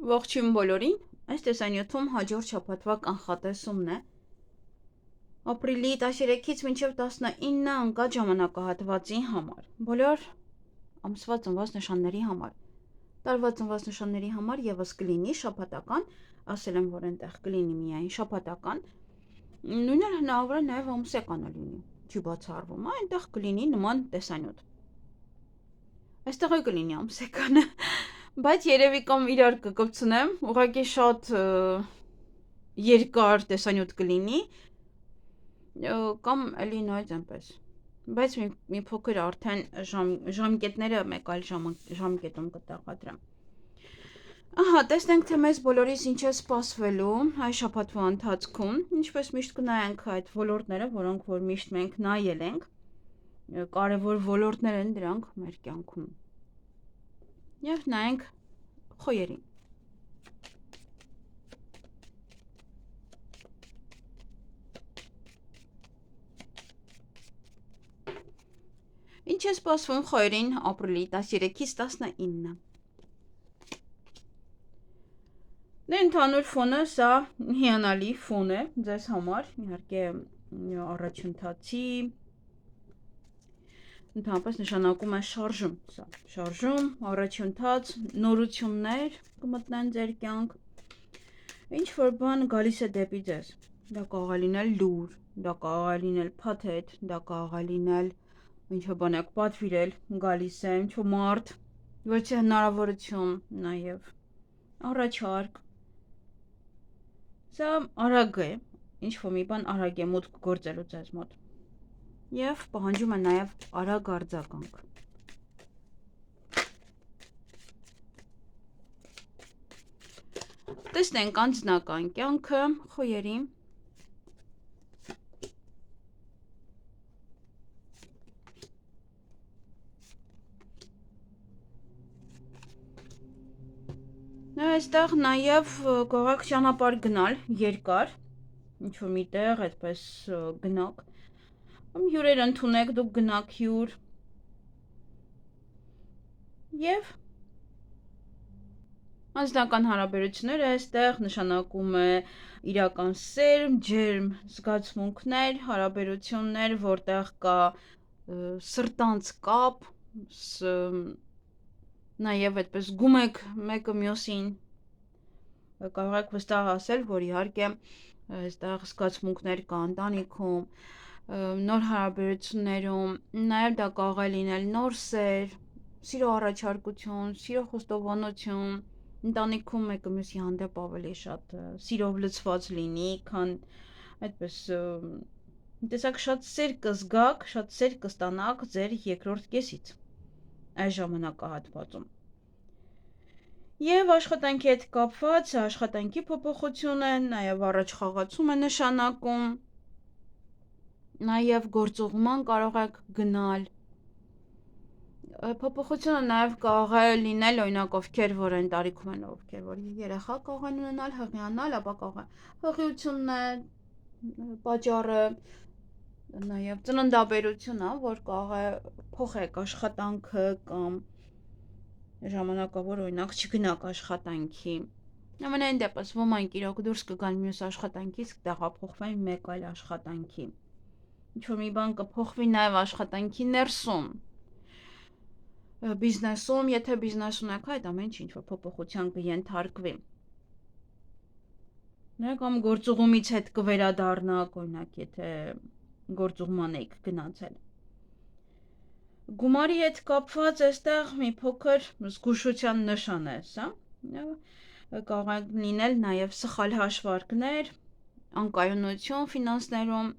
Ողջույն բոլորին, այս տեսանյութում հաջորդ շաբաթվա կանխատեսումն է ապրիլի 13-ից մինչև 19 ընկած ժամանակահատվածի համար, բոլոր ամսվա ծնված նշանների համար, տարվա ծնված նշանների համար եւս կլինի շաբաթական, ասել եմ, որ այնտեղ կլինի միայն շաբաթական, նույնը հնարավոր է նաև ամսեկանը լինի, չի բացառվում, այնտեղ կլինի նման տեսանյութ։ Այստեղ է կլինի ամսեկանը, բայց երևի կամ իրար կկպցնեմ, ուղղակի շատ երկար տեսանյութ կլինի, կամ էլի նայած այնպես, բայց մի փոքր արդեն ժամկետները մեկ այլ ժամկետում կտեղադրեմ։ Ահա, տեսնենք, թե մեզ բոլորիս ինչ է սպասվելու այս շաբաթվա ընթացքում, ինչպես միշտ կնայենք այդ ոլորտները, որոնք որ միշտ մենք նայել ենք, կարևոր ոլորտներ են դրանք մեր կյանքում։ Եվ նայենք խոյերին։ Ինչ է սպասվում խոյերին ապրիլի 13-ից 19։ Դե ընդհանուր ֆոնը սա հիանալի ֆոն է ձեզ համար, իհարկե առաջընթացի, ընդհանրապես նշանակում է շարժում, սա շարժում, առաջընթաց, նորություններ կմտնեն ձեր կյանք, ինչ որ բան գալիս է դեպի ձեզ, դա կարող է լինել լուր, դա կարող է լինել փաթեթ, դա կարող է լինել ինչ-որ բան եք պատվիրել, գալիս է ինչ-որ մարդ, ոչ հնարավորություն, նաև առաջարկ, սա արագ է, ինչ-որ մի բան արագ է մուտք գործելու ձեզ մոտ և պահանջում է նաև արագ արձագանք։ Տեսնենք անձնական կյանքը խոյերի։ Այստեղ նաև կարող եք ճանապարհ գնալ երկար, ինչ-որ միտեղ այդպես գնաք, հյուրեր ընդունեք, դուք գնաք հյուր և անձնական հարաբերությունները այստեղ նշանակում է իրական սերմ, ջերմ զգացմունքներ, հարաբերություններ, որտեղ կա սրտանց կապ, նաև այդպես զգում եք մեկը մյուսին, կարող եք վստահ ասել, որ իհարկե այստեղ զգացմունքներ կա ընտանիքում, նոր հարաբերություններում, նաև դա կարող է լինել նոր սեր, սիրո առաջարկություն, սիրո խոստովանություն, ընտանիքում մեկը մյուսի հանդեպ ավելի շատ սիրով լցված լինի, քան այդպես տեսակ շատ սեր կզգաք, շատ սեր կստանաք ձեր երկրորդ կեսից այս ժամանակահատվածում։ Եվ աշխատանքի հետ կապված, աշխատանքի փոփոխություն է, նաև առաջխաղացում է նշանակում, նաև գործուղման կարող եք գնալ, փոփոխությունը նաև կարող է լինել, օրինակ ովքեր որ այն տարիքում են, ովքեր որ երեխա կարող են ունենալ, հղիանալ, ապա կարող է հղիությունն է պատճառը, նաև ծննդաբերությունը, որ կարող է փոխեք աշխատանքը կամ ժամանակավոր օրինակ չգնաք աշխատանքի, ամենայն դեպս ոմանք իրոք դուրս կգան մյուս աշխատանքից, կտեղափոխվեն մեկ այլ աշխատանքի, ինչ-որ մի բան կփոխվի նաև աշխատանքի ներսում, բիզնեսում, եթե բիզնես ունեք, այդ ամեն ինչ-որ փոփոխության կենթարկվի։ Կամ գործուղումից հետ կվերադառնաք, օրինակ, եթե գործուղման եք գնացել։ Գումարի հետ կապված այստեղ մի փոքր զգուշության նշան է սա, կարող է լինել նաև սխալ հաշվարկներ, անկայունություն ֆինանսներում,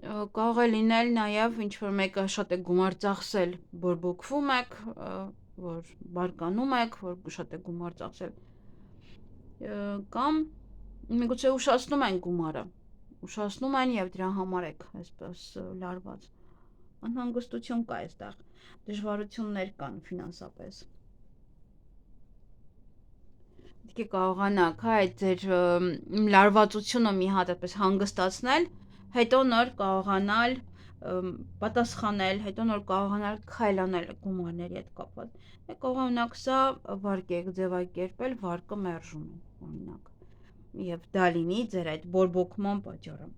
կարող է լինել նաև ինչ-որ մեկը շատ է գումար ծախսել, բորբոքվում եք, որ բարկանում եք, որ շատ է գումար ծախսել, կամ միգուցե ուշացնում են գումարը, ուշացնում են և դրա համար եք այսպես լարված, անհանգստություն կա այստեղ, դժվարություններ կան ֆինանսապես։ Պետք է կարողանաք այդ ձեր լարվածությունը մի հատ այդպես հանգստացնել, հետո նոր կարողանալ պատասխանել, հետո նոր կարողանալ քայլանել գումարների հետ կապված։ Կարող օրինակ սա վարկեք ձևակերպել վարկը մերժում է, օրինակ։ Եվ դա լինի ձեր այդ բորբոքման պատճառը։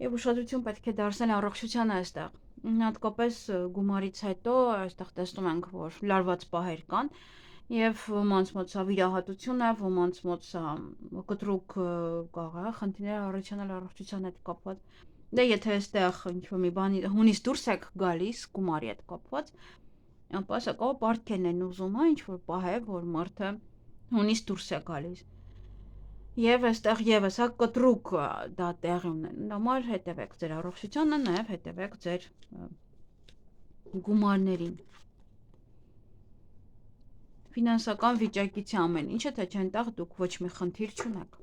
Եվ ուշադրություն պետք է դարձնել առողջությանը այստեղ։ Հատկապես գումարից հետո այստեղ տեսնում ենք, որ լարված պահեր կան, եւ ոմանց մոտ սա վիրահատություն է, ոմանց մոտ սա կտրուկ կարող է խնդիրներ առաջանալ առողջության հետ կապված։ Դե եթե այստեղ ինչ-որ մի բանի հունից դուրս եք գալիս գումարի հետ կապված, ապա սա կարող պարտքերն են ուզում, ինչ-որ պահ է, որ մարդը հունից դուրս է գալիս։ Եվ այստեղ եւս հա կտրուկ դա տեղի ունեն։ Համար հետևեք ձեր առողջությանը, նաեւ հետևեք ձեր գումարներին։ Ֆինանսական վիճակից ամեն ինչը, թե չենտեղ դուք ոչ մի խնդիր չունեք։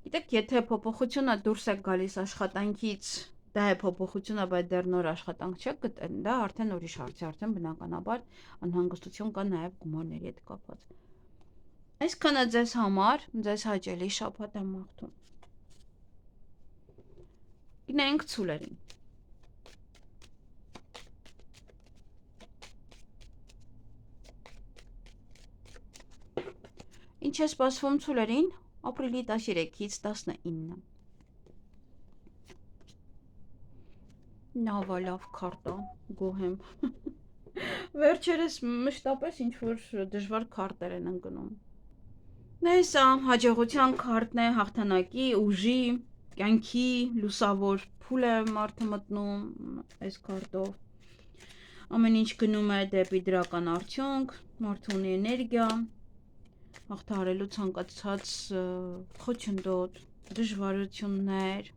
Գիտեք, եթե փոփոխությունը դուրս եք գալիս աշխատանքից, դա է փոփոխությունը, բայց դեռ նոր աշխատանք չեք գտել, դա արդեն ուրիշ հարց է, արդեն բնականաբար անհանգստություն կա նաև գումարների հետ կապված։ Այսքանը ձեզ համար, ձեզ հաճելի շաբաթ եմ մաղթում։ Գնանք ցուլերին։ Ինչ է սպասվում ցուլերին ապրիլի 13-ից 19։ Նավալավ քարտա, գոհեմ։ Վերջերս մշտապես ինչ-որ դժվար քարտեր են ընկնում։ Դե սա հաջողության քարտն է, հաղթանակի, ուժի, կյանքի, լուսավոր փուլ է մարդը մտնում այս քարտով։ Ամեն ինչ գնում է դեպի դրական արդյունք, մարդը ունի էներգիա, հաղթահարելու ցանկացած խոչընդոտ, դժվարություններ։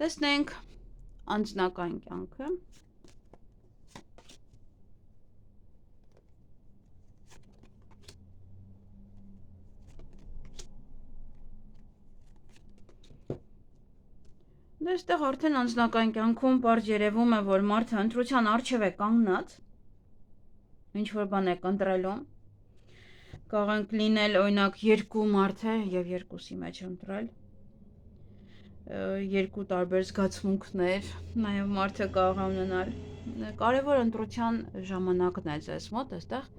Տեսնենք անձնական կյանքը։ Դեստեղ արդեն անձնական կյանքում պարզ երևում է, որ մարդը ընտրության առջև է կանգնած, ինչ-որ բան է կընտրելու։ Կարող լինել օրինակ երկու մարդ է եւ երկուսի մեջ ընտրել։ Երկու տարբեր զգացմունքներ, նաեւ մարդը կարող է ունենալ։ Կարևոր ընտրության ժամանակն է ձեզ մոտ այստեղ,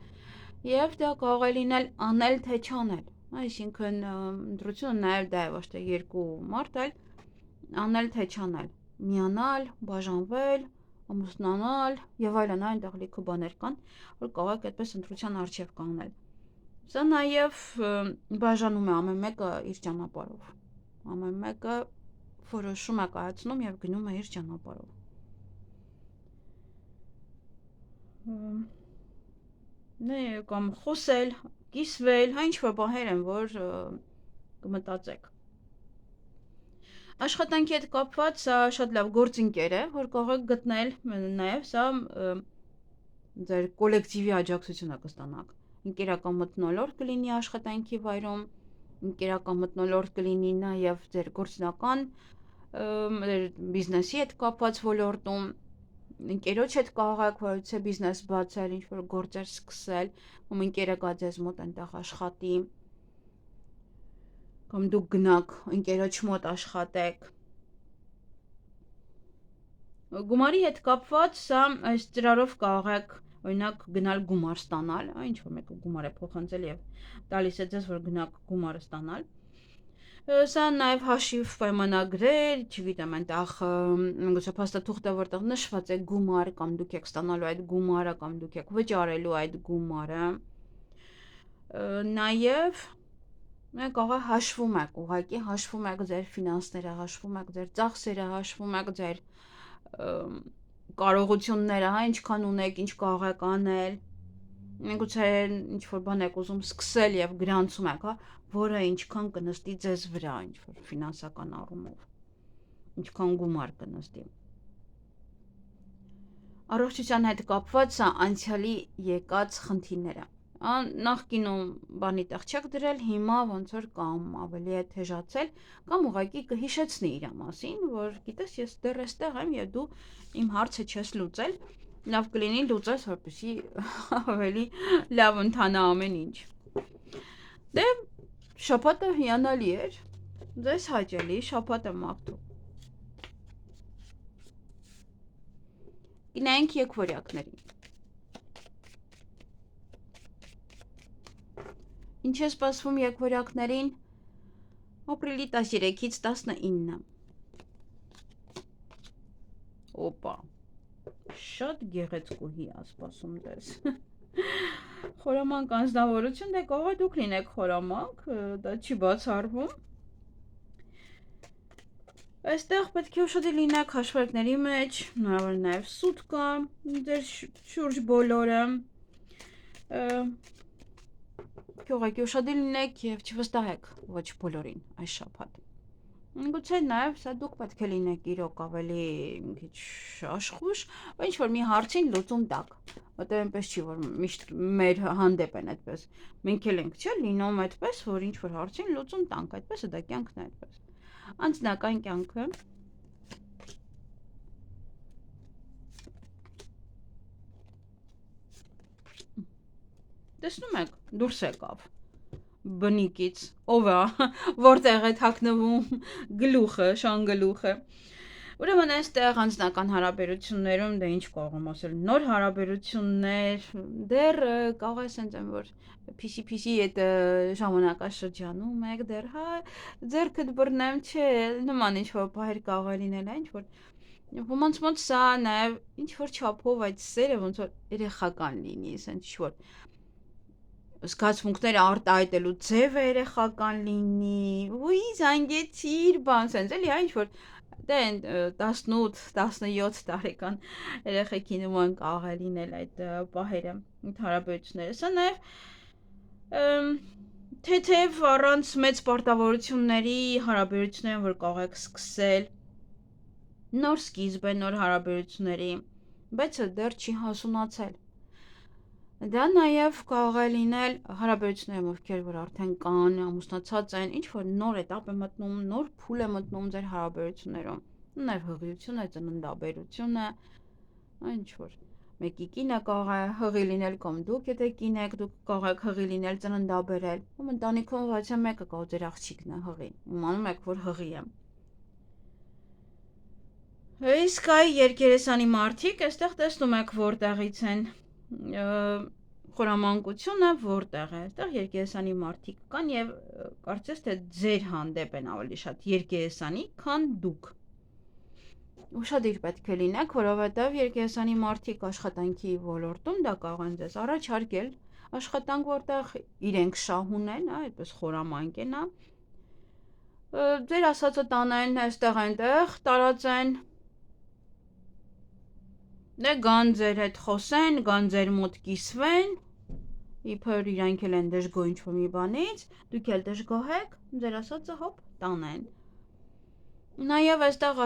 եւ դա կարող է լինել անել թե չանել։ Այսինքն ընտրությունը նաեւ դա է, ոչ թե երկու մարդ, այլ անել թե չանել, միանալ, բաժանվել, ամուսնանալ եւ այլն, այնտեղ լիքը բաներ կան, որ կարող եք այդպես ընտրության առջև կանգնել։ Սա նաեւ բաժանում է ամեն մեկը իր ճանապարհով։ Ամեն մեկը որոշում է կայացնում եւ գնում է իր ճանապարհով։ Նե կամ խոսել, կիսվել, հա ինչ-որ բաներ են, որ կմտածեք։ Աշխատանքի հետ կապված սա շատ լավ գործընկեր է, որ կարող եք գտնել, նաև սա ձեր կոլեկտիվի աջակցությունը կստանաք։ Ընկերական մթնոլորտ կլինի աշխատանքի վայրում, ընկերական մթնոլորտ կլինի նաև ձեր գործնական բիզնեսի հետ կապված ոլորտում, ընկերոջ հետ կարող եք որևէ բիզնես բացել, ինչ-որ գործեր սկսել, ում ընկերը գա ձեզ մոտ այնտեղ աշխատի, կամ դուք գնաք ընկերոջ մոտ աշխատեք։ Գումարի հետ կապված սա այս ծրարով կարող եք օրինակ գնալ գումար ստանալ, ինչ-որ մեկը գումար է փոխանցել եւ տալիս է ձեզ, որ գնաք գումարը ստանալ։ Սա նաև հաշիվ պայմանագրեր, չգիտեմ, այնտեղ գուցե փաստաթուղթ է, որտեղ նշված է գումար, կամ դուք եք ստանալու այդ գումարը, կամ դուք եք վճարելու այդ գումարը։ Նաև կարող է հաշվում եք, ուղղակի հաշվում եք ձեր ֆինանսները, հաշվում եք ձեր ծախսերը, հաշվում եք ձեր կարողությունները, հա, ինչքան ունեք, ինչ կարող եք անել։ Գուցե ինչ-որ բան եք ուզում սկսել եւ գրանցում եք, հա, որը ինչքան կնստի ձեզ վրա, ինչ-որ ֆինանսական առումով, ինչքան գումար կնստի։ Առողջության հետ կապված սա անցյալի եկած խնդիրները։ Նախկինում բանի տեղ չեք դրել, հիմա ոնց որ կամ ավելի է թեժացել, կամ ուղղակի կհիշեցնի իր մասին, որ գիտես, ես դեռ էստեղ եմ եւ դու իմ հարցը չես լուծել, լավ կլինի լուծես, որպեսզի ավելի լավ ընթանա ամեն ինչ։ Դե շաբաթը հիանալի էր, ձեզ հաճելի շաբաթ եմ մաղթում։ Գնանք եկվորյակներին։ Ինչ է սպասվում եկվորյակներին ապրիլի 13-ից 19։ Օպա, շատ գեղեցկուհի է սպասում դες։ Խորամանկ անձնավորություն, դե կարող է դուք լինեք խորամանկ, դա չի բացառվում։ Այստեղ պետք է ուշադիր լինեք հաշվարկների մեջ, հնարավոր նաև սուտ կա, ձեր շուրջ բոլորը։ Ուղղակի ուշադիր լինեք եւ չվստահեք ոչ բոլորին այս շաբաթ։ Գուցե նաև սա դուք պետք է լինեք իրոք ավելի մի քիչ աշխուժ, բայց ինչ որ մի հարցին լուծում տակ։ Որտեղ այնպես չի, որ միշտ մեր հանդեպ են այդպես։ Մենք էլ ենք, չէ՞, լինում այդպես, որ ինչ որ հարցին լուծում տանք, այդպես է դա կյանքն է այդպես։ Անձնական կյանքը տեսնում եք, դուրս եկավ բնիկից, ով է, որտեղ է թաքնվում գլուխը, շան գլուխը։ Ուրեմն այստեղ անձնական հարաբերություններում դե ինչ կարող եմ ասել, նոր հարաբերություններ, դեռ կարող է ասենք եմ, որ փիսի այդ ժամանակաշրջանում եք, դեռ հա, ձերքդ բռնեմ, չէ, նման ինչ-որ բահեր կարող է լինել, ինչ-որ ոմանց մոտ սա նաև ինչ-որ չափով այդ սերը ոնց որ երեխական լինի, ասենք ինչ-որ զգացմունքները արտահայտելու ձևը երեխական լինի, ուի զանգեցիր, բան, սենց էլի, ինչ-որ դե 18-17 տարեկան երեխեքի նման կարող է լինել այդ պահերը, այդ հարաբերությունները։ Սա նաև թեթև առանց մեծ պարտավորությունների հարաբերություններ, որ կարող եք սկսել, նոր սկիզբ է նոր հարաբերությունների, բայց դեռ չի հասունացել։ Դա նաև կարող է լինել հարաբերություններում, ովքեր որ արդեն կան, ամուսնացած են, ինչ որ նոր էտապ է մտնում, նոր փուլ է մտնում ձեր հարաբերություններում։ Նաև հղիություն է, ծննդաբերություն է, ինչ որ մեկի կինը կարող է հղի լինել կամ դուք եթե կին եք, դուք կարող եք հղի լինել ծննդաբերել։ Ում ընտանիքում ոչ մեկը կարող ձեր աղջիկն է հղի։ Իմանում եք, որ հղի է։ Իսկ այ երկերեսանի մարդիկ, այստեղ տեսնում եք որտեղից են խորամանկությունը որտեղ է, այստեղ երկերեսանի մարդիկ կան եւ կարծես թե ձեր հանդեպ են ավելի շատ երկերեսանի, քան դուք։ Ուշադիր պետք է լինեք, որովհետեւ երկերեսանի մարդիկ աշխատանքի ոլորտում դա կարող են ձեզ առաջարկել աշխատանք, որտեղ իրենք շահ ունեն, այդպես խորամանկ են, ձեր ասածը տանեն այստեղ այնտեղ, տարածեն դե գան ձեր հետ խոսեն, գան ձեր մոտ կիսվեն, իբր իրանք էլ են դժգոհ ինչ-որ մի բանից, դուք էլ դժգոհ եք, ձեր ասածը հոպ տանեն։ Նաև այստեղ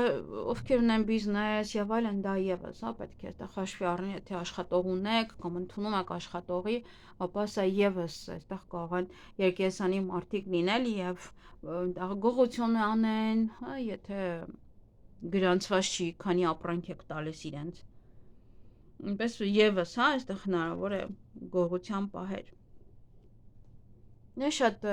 ովքեր ունեն բիզնես եւ այլն, դա եւս, պետք է այստեղ հաշվի առնել, եթե աշխատող ունեք կամ ընդունում եք աշխատողի, ապա սա եւս այստեղ կարող են երկերեսանի մարդիկ լինել եւ գողություն անեն, հա, եթե գրանցված չի, քանի ապրանք եք տալիս իրենց։ Այնպես եւս, հա, այստեղ հնարավոր է գողության պահեր։ Նա շատ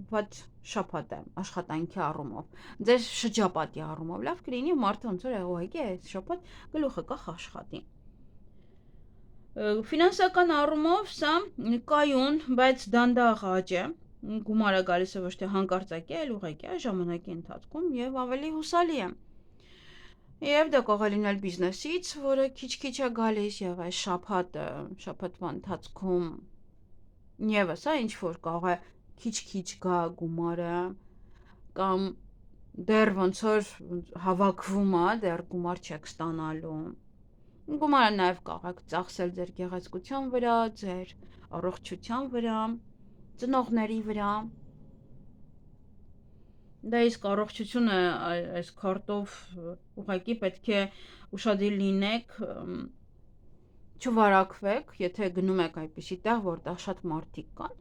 վատ շաբաթ է աշխատանքի առումով, ձեր շրջապատի առումով, լավ կլինի մարդը ոնց որ ուղղակի այս շաբաթ գլուխը կախ աշխատի։ Ֆինանսական առումով սա կայուն, բայց դանդաղ աճ է, գումարը գալիս է ոչ թե հանկարծակի, այլ ուղղակի ժամանակի ընթացքում եւ ավելի հուսալի է։ Եվ դա կարող է լինել բիզնեսից, որը քիչ-քիչ է գալիս եւ այս շաբաթվա ընթացքում եւս ինչ որ կարող է քիչ-քիչ գա գումարը կամ դեռ ոնց որ հավաքվում է, դեռ գումար չեք ստանալու։ Գումարը նաև կարող եք ծախսել ձեր գեղեցկության վրա, ձեր առողջության վրա, ծնողների վրա։ Դա իսկ առողջությունը այս քարտով ուղղակի պետք է ուշադիր լինեք, չվարակվեք, եթե գնում եք այդպիսի տեղ, որտեղ շատ մարդիկ կան,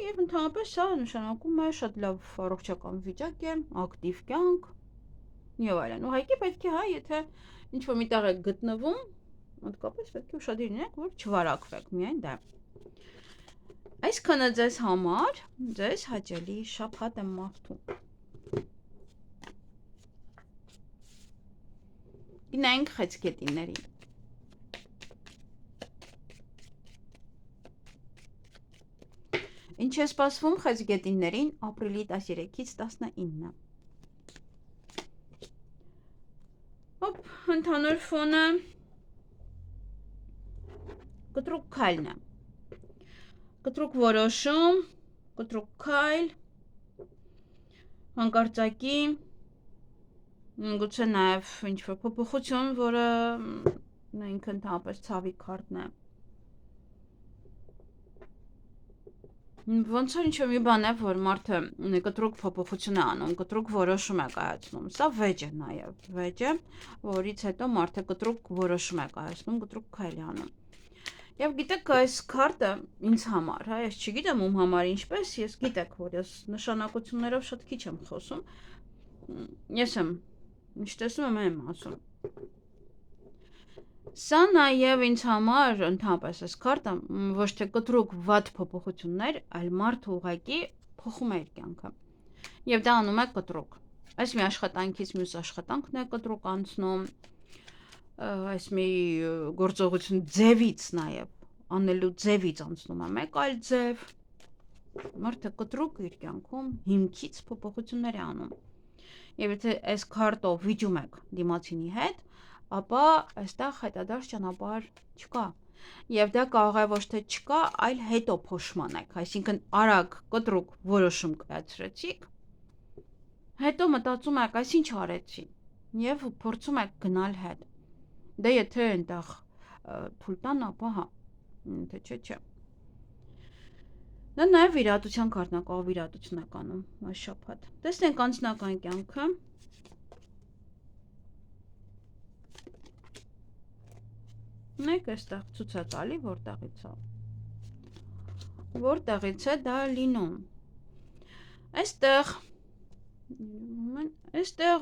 եւ ընդհանրապես սա նշանակում է շատ լավ առողջական վիճակ է, ակտիվ կյանք եւ այլն։ Ուղղակի պետք է, հա, եթե ինչ-որ մի տեղ եք գտնվում, հատկապես պետք է ուշադիր լինեք, որ չվարակվեք, միայն դա։ Այսքանը ձեզ համար, ձեզ հաճելի շաբաթ եմ մաղթում։ Գնանք խեցգետիններին։ Ինչ է սպասվում խեցգետիններին ապրիլի 13-ից 19։ Հոպ, ընդհանուր ֆոնը կտրուկ քայլն է։ Կտրուկ որոշում, կտրուկ քայլ, հանկարծակի, գուցե նաև ինչ-որ փոփոխություն, որը ինքը ընդհանրապես ցավի քարտն է։ Ոնց որ ինչ-որ մի բան է, որ մարդը կտրուկ փոփոխություն է անում, կտրուկ որոշում է կայացնում։ Սա վեճ է նաև, վեճ է, որից հետո մարդը կտրուկ որոշում է կայացնում, կտրուկ քայլ է անում։ Եվ գիտեք, այս քարտը ինձ համար, հա, ես չգիտեմ ում համար ինչպես, ես գիտեք, որ ես նշանակություններով շատ քիչ եմ խոսում։ Ես եմ, ինչ տեսնում եմ ասում։ Սա նաև ինձ համար ընդհանրապես այս քարտը ոչ թե կտրուկ վատ փոփոխություններ, այլ մարդը ուղղակի փոխում է իր կյանքը։ Եվ դա անում է կտրուկ։ Այս մի աշխատանքից մյուս աշխատանքն է կտրուկ անցնում, այս մի գործողություն ձևից նաև անելու ձևից անցնում է մեկ այլ ձև։ Մարդը կտրուկ իր կյանքում հիմքից փոփոխություններ է անում։ Եվ եթե այս քարտով վիճում եք դիմացինի հետ, ապա այստեղ հետադարձ ճանապարհ չկա։ Եվ դա կարող է ոչ թե չկա, այլ հետո փոշման եք, այսինքն արագ կտրուկ որոշում կայացրեցիք, հետո մտածում եք, այս ինչ արեցի, եւ փորձում եք գնալ հետ։ Դե եթե այնտեղ թույլ տան, ապա հա, թե չէ։ Դա նաև վիրատության քարտն է, կարող վիրատություն է կանում այս շաբաթ։ Տեսնենք անձնական կյանքը։ Մեկ այստեղ ցույց է տալի, որտեղից է դա լինում։ Այստեղ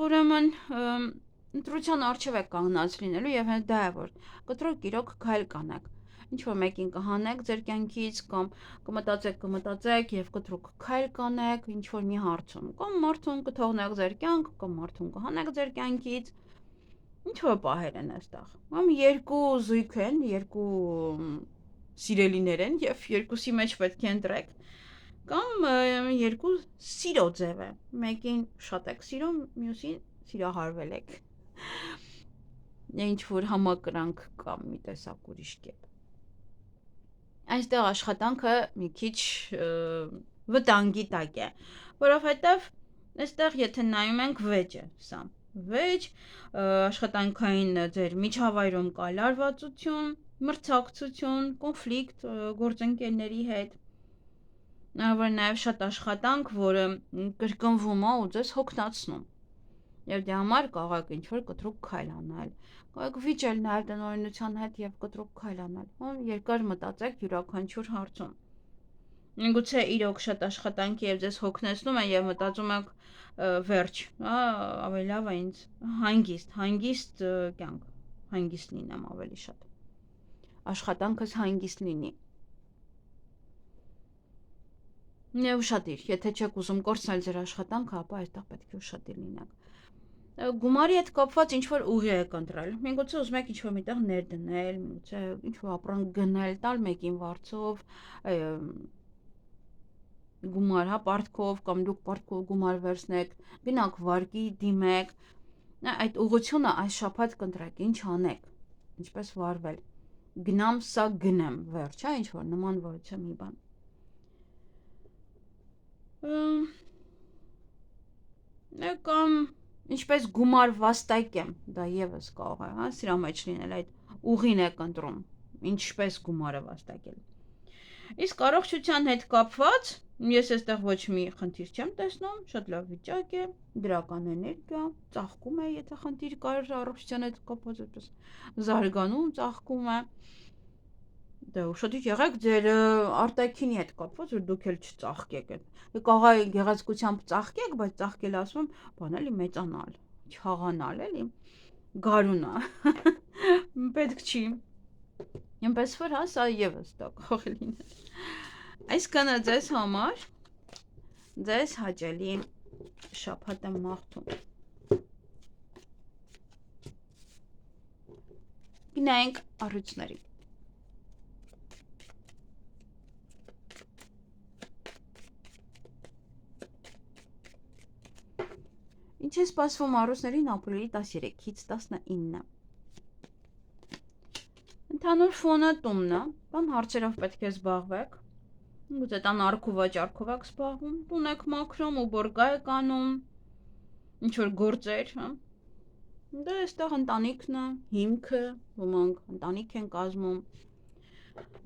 ուրեմն ընտրության առջև եք կանգնած լինելու եւ հենց դա է, որ կտրուկ իրոք քայլ կանեք։ Ինչ որ մեկին կհանեք ձեր կյանքից կամ կմտածեք եւ կտրուկ քայլ կանեք ինչ որ մի հարցում, կամ մարդուն կթողնեք ձեր կյանք, կամ մարդուն կհանեք ձեր կյանքից։ Ինչ որ պահեր են այստեղ։ Կամ երկու զույգ են, երկու սիրելիներ են եւ երկուսի մեջ պետք է ընտրեք։ Կամ երկու սիրո ձև է։ Մեկին շատ եք սիրում, մյուսին սիրահարվել եք։ Ինչ որ համակրանք կամ մի տեսակ ուրիշ կերպ։ Այստեղ աշխատանքը մի քիչ վտանգի տակ է, որովհետեւ այստեղ եթե նայում ենք վեճ է սա։ Վեճ, աշխատանքային ձեր միջավայրում կա լարվածություն, մրցակցություն, կոնֆլիկտ գործընկերների հետ։ Որ նաև շատ աշխատանք, որը կրկնվում է ու ձեզ հոգնածնում։ Եվ դրա համար կարող եք ինչ-որ կտրուկ քայլ անել։ Կարող եք վիճել նաև տնօրինության հետ եւ կտրուկ քայլ անել։ Երկար մտածեք յուրաքանչյուր հարցում։ Միգուցե իրոք շատ աշխատանքի եւ ձեզ հոգնեցնում է եւ մտածում եք վերջ, հա, ավելի լավ է ինձ հանգիստ կյանք, հանգիստ լինեմ ավելի շատ։ Աշխատանքս հանգիստ լինի։ Ուշադիր, եթե չեք ուզում կորցնել ձեր աշխատանքը, ապա այստեղ պետք է ուշադիր լինեք։ Գումարի հետ կապված ինչ-որ ուղի եք ընտրել։ Միգուցե ուզում եք ինչ-որ միտեղ ներդնել, միգուցե ինչ-որ ապրանք գնել, տալ մեկին վարձով, գումար, հա, պարտքով կամ դուք պարտքով գումար վերցնեք, գնաք վարկի դիմեք։ Այդ ուղղությունը այս շաբաթ կընտրեք, ինչ անեք, ինչպես վարվել։ Գնամ, սա գնեմ, վերջ, հա, ինչ-որ նման որից մի բան։ Կամ ինչպես գումար վաստակեմ, դա եւս կարող է, հա, սրա մեջ լինել այդ ուղին եք ընտրում, ինչպես գումարը վաստակել։ Իսկ առողջության հետ կապված ես այստեղ ոչ մի խնդիր չեմ տեսնում, շատ լավ վիճակ է, դրական էներգիա, ծաղկում է, եթե խնդիր կար առողջության հետ կապված, այդպես զարգանում, ծաղկում է։ Դե ուշադիր եղեք ձեր արտաքինի հետ կապված, որ դուք էլ չծաղկեք այդ։ Կարող է գեղեցկությամբ ծաղկեք, բայց ծաղկել ասում, բան էլի մեծանալ, չաղանալ էլի, գարունա։ Պետք չի։ Այնպես որ հա, սա եւս դա կարող է լինել։ Այսքանը ձեզ համար, ձեզ հաճելի շաբաթ եմ մաղթում։ Գնանք առույցների։ Ինչ է սպասվում առույցներին ապրիլի 13-ից 19։ Ընդհանուր ֆոնը տունն է, բան հարցերով պետք է զբաղվեք։ Գուցե տան առք ու վաճառքով եք զբաղվում, տուն եք մաքրում ու բորգա եք անում, ինչ որ գործեր, հա։ Դա այստեղ ընտանիքն է, հիմքը, ոմանք ընտանիք են կազմում,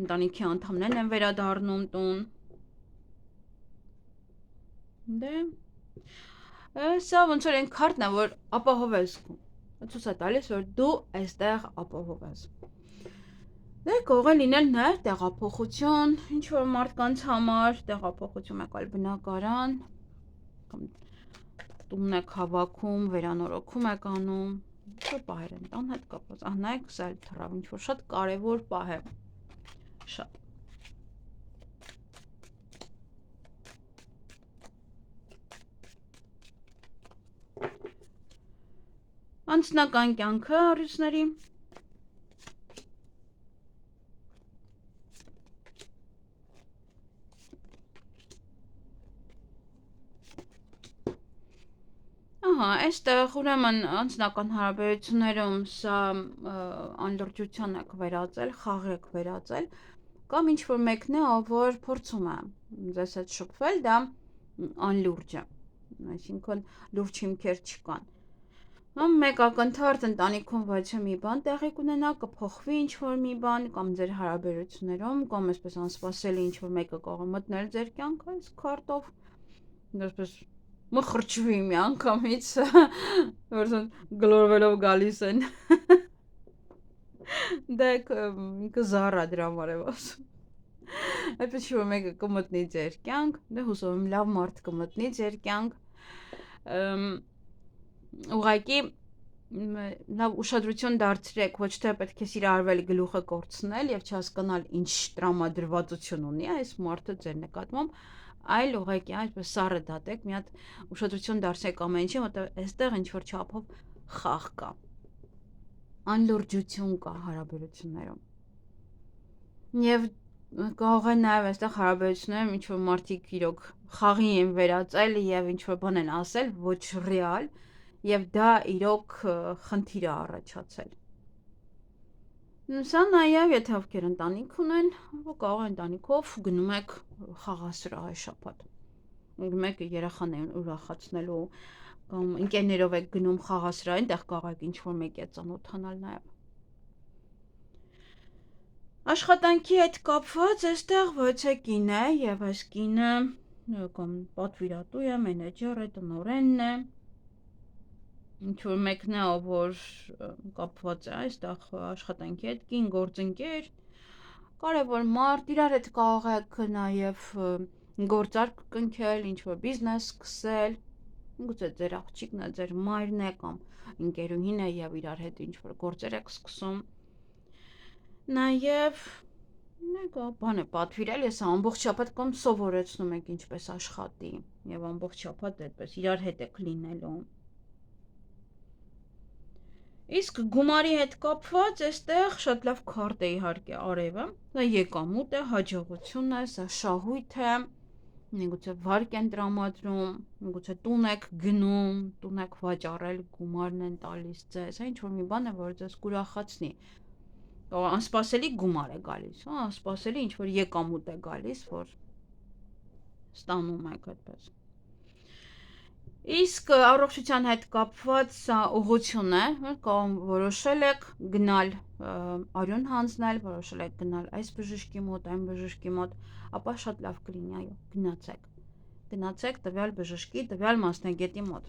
ընտանիքի անդամներն են վերադառնում տուն։ Դե սա ոնց որ այն քարտն է, որ ապահով ես զգում։ Ցույց է տալիս, որ դու այստեղ ապահով ես։ Դե կարող է լինել նաև տեղափոխություն, ինչ որ մարդկանց համար, տեղափոխություն եկալ բնակարան, կամ տունն եք հավաքում, վերանորոգում եք անում, ինչ-որ պահեր են տան հետ կապված, նայեք սա էլ թռավ, ինչ-որ շատ կարևոր պահ է, շատ։ Անձնական կյանքը առյուծների։ Ահա, այստեղ ուրեմն անձնական հարաբերություններում սա անլրջության եք վերածել, խաղ եք վերածել, կամ ինչ-որ մեկն է, որ փորձում է ձեզ հետ շփվել, դա անլուրջ է, այսինքն լուրջ հիմքեր չկան։ Մեկ ակնթարթ ընտանիքում ոչ մի բան տեղի կունենա, կփոխվի ինչ-որ մի բան, կամ ձեր հարաբերություններում, կամ այսպես անսպասելի ինչ-որ մեկը կարող է մտնել ձեր կյանք այս քարտով, այսպես մխրճվի մի անգամից, որ գլորվելով գալիս են, դա կզառա դրա համար եմ ասում, այդպես որ մեկը կմտնի ձեր կյանք, դե հուսով եմ լավ մարդ կմտնի ձեր կյանք, ուղղակի լավ ուշադրություն դարձրեք, ոչ թե պետք է սիրահարվել գլուխը կորցնել եւ չհասկանալ ինչ տրամադրվածություն ունի այս մարդը ձեր նկատմամբ, այլ ուղղակի այսպես սառը դատեք, մի հատ ուշադրություն դարձրեք ամեն ինչի, որտեղ այստեղ ինչ որ չափով խաղ կա, անլրջություն կա հարաբերություններում։ Եվ կարող է նաև այստեղ հարաբերություններում ինչ որ մարդիկ իրոք խաղի են վերածել եւ ինչ որ բան են ասել, ոչ ռեալ, եւ դա իրոք խնդիր է առաջացել։ Սա նաև եթե ովքեր ընտանիք ունեն, կարող է ընտանիքով գնում եք խաղասրահ շաբաթ։ Մեկը երեխաներին ուրախացնելու կամ ընկերներով եք գնում խաղասրահ, այնտեղ կարող եք ինչ-որ մեկի հետ ծանոթանալ նաև։ Աշխատանքի հետ կապված այստեղ ոչ է կին է եւ այս կինը կամ պատվիրատու է, մենեջեր է, տնօրենն է։ Ինչ-որ մեկն է, որ կապված է այստեղ աշխատանքի հետ, կին գործընկեր, կարևոր մարդ, իրար հետ կարող եք նաև գործարք կնքել, ինչ-որ բիզնես սկսել, գուցե ձեր աղջիկն է, ձեր մայրն է կամ ընկերուհին է եւ իրար հետ ինչ-որ գործեր եք սկսում։ Նաև բան է պատվիրել, ես ամբողջ շաբաթ կամ սովորեցնում եք ինչպես աշխատի եւ ամբողջ շաբաթ այդպես իրար հետ եք լինելու։ Իսկ գումարի հետ կապված այստեղ շատ լավ քարտ է իհարկե արևը, դա եկամուտ է, հաջողություն է, սա շահույթ է, միգուցե վարկ են տրամադրում, միգուցե տուն եք գնում, տուն եք վաճառել, գումարն են տալիս ձեզ, ինչ որ մի բան է, որ ձեզ կուրախացնի, անսպասելի գումար է գալիս, անսպասելի ինչ որ եկամուտ է գալիս, որ ստանում եք այդպես։ Իսկ առողջության հետ կապված սա ուղղություն է, որոշել եք գնալ արյուն հանձնել, որոշել եք գնալ այս բժշկի մոտ, այն բժշկի մոտ, ապա շատ լավ կլինի, այո, գնացեք տվյալ բժշկի, տվյալ մասնագետի մոտ։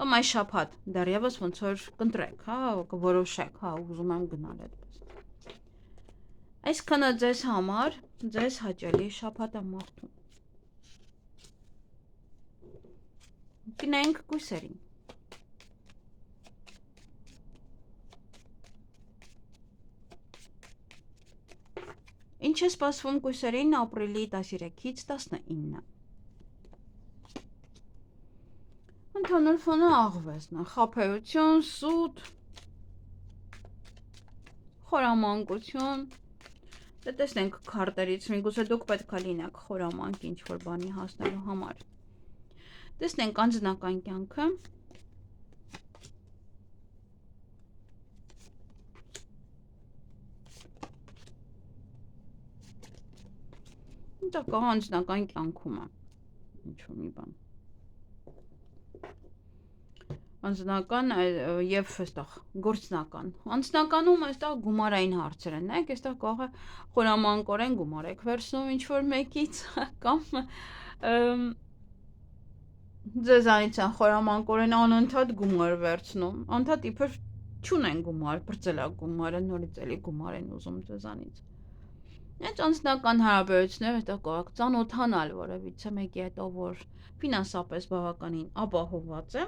Կամ այս շաբաթ դեռևս ոնց որ կընտրեք, հա, որոշեք, հա, ուզում եմ գնալ այդպես։ Այսքանը ձեզ համար, ձեզ հաճելի շաբաթ եմ մաղթում։ Գնանք կույսերին։ Ինչ է սպասվում կույսերին ապրիլի 13-ից 19։ Ընդհանուր ֆոնը աղվեսն է, խաբեություն, սուտ, խորամանկություն, դե տեսնենք քարտերից, միգուցե դուք պետք է լինեք խորամանկ ինչ-որ բանի հասնելու համար։ Տեսնենք անձնական կյանքը։ Դա կա անձնական կյանքում է, ինչ-որ մի բան։ Անձնական և այստեղ գործնական։ Անձնականում այստեղ գումարային հարցեր են, նայեք, այստեղ կարող է խորամանկորեն գումար եք վերցնում ինչ-որ մեկից, կամ ձեզանից են խորամանկորեն անընդհատ գումար վերցնում, անընդհատ իբր չունեն գումար, բրծելակ գումարը, նորից էլի գումար են ուզում ձեզանից։ Այդ անձնական հարաբերությունները այստեղ կարող եք ծանոթանալ որևիցե մեկի հետ, որ ֆինանսապես բավականին ապահովված է։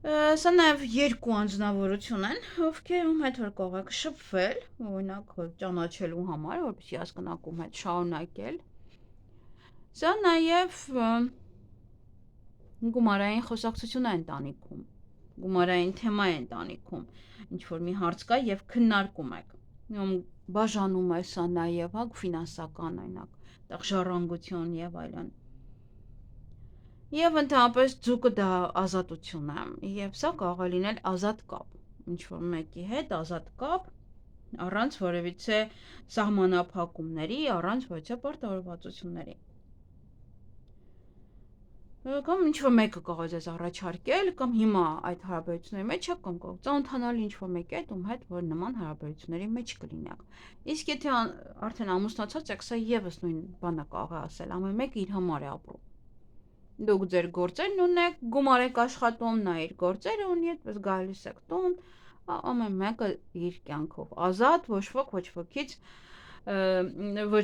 Սա նաև երկու անձնավորություն են, ովքերում հետ որ կարող եք շփվել, օրինակ ճանաչելու համար, որպեսզի հասկանաք ում հետ շարունակել։ Սա նաև գումարային խոսակցություն է ընտանիքում, գումարային թեմա է ընտանիքում, ինչ-որ մի հարց կա և քննարկում եք։ Բաժանում է սա նաև ֆինանսական, օրինակ, այդտեղ ժառանգություն և այլն։ Եվ ընդհանրապես ձուկը դա ազատություն է, և սա կարող է լինել ազատ կապ, ինչ-որ մեկի հետ ազատ կապ, առանց որևիցե սահմանափակումների, առանց որևիցե պարտավորվածությունների։ Կամ ինչ-որ մեկը կարող է ձեզ առաջարկել, կամ հիմա այդ հարաբերությունների մեջ եք, կամ կարող ծանոթանալ ինչ-որ մեկի հետ, ում հետ որ նման հարաբերությունների մեջ կլինեք։ Իսկ եթե արդեն ամուսնացած եք, սա ևս նույն բանը կարող է ասել, ամեն մեկը իր համար է ապրում։ Դուք ձեր գործերն ունեք, գումար եք աշխատում, նա իր գործերը ունի, այդպես գալիս եք տուն, ամեն մեկը իր կյանքով ազատ, ոչ ոք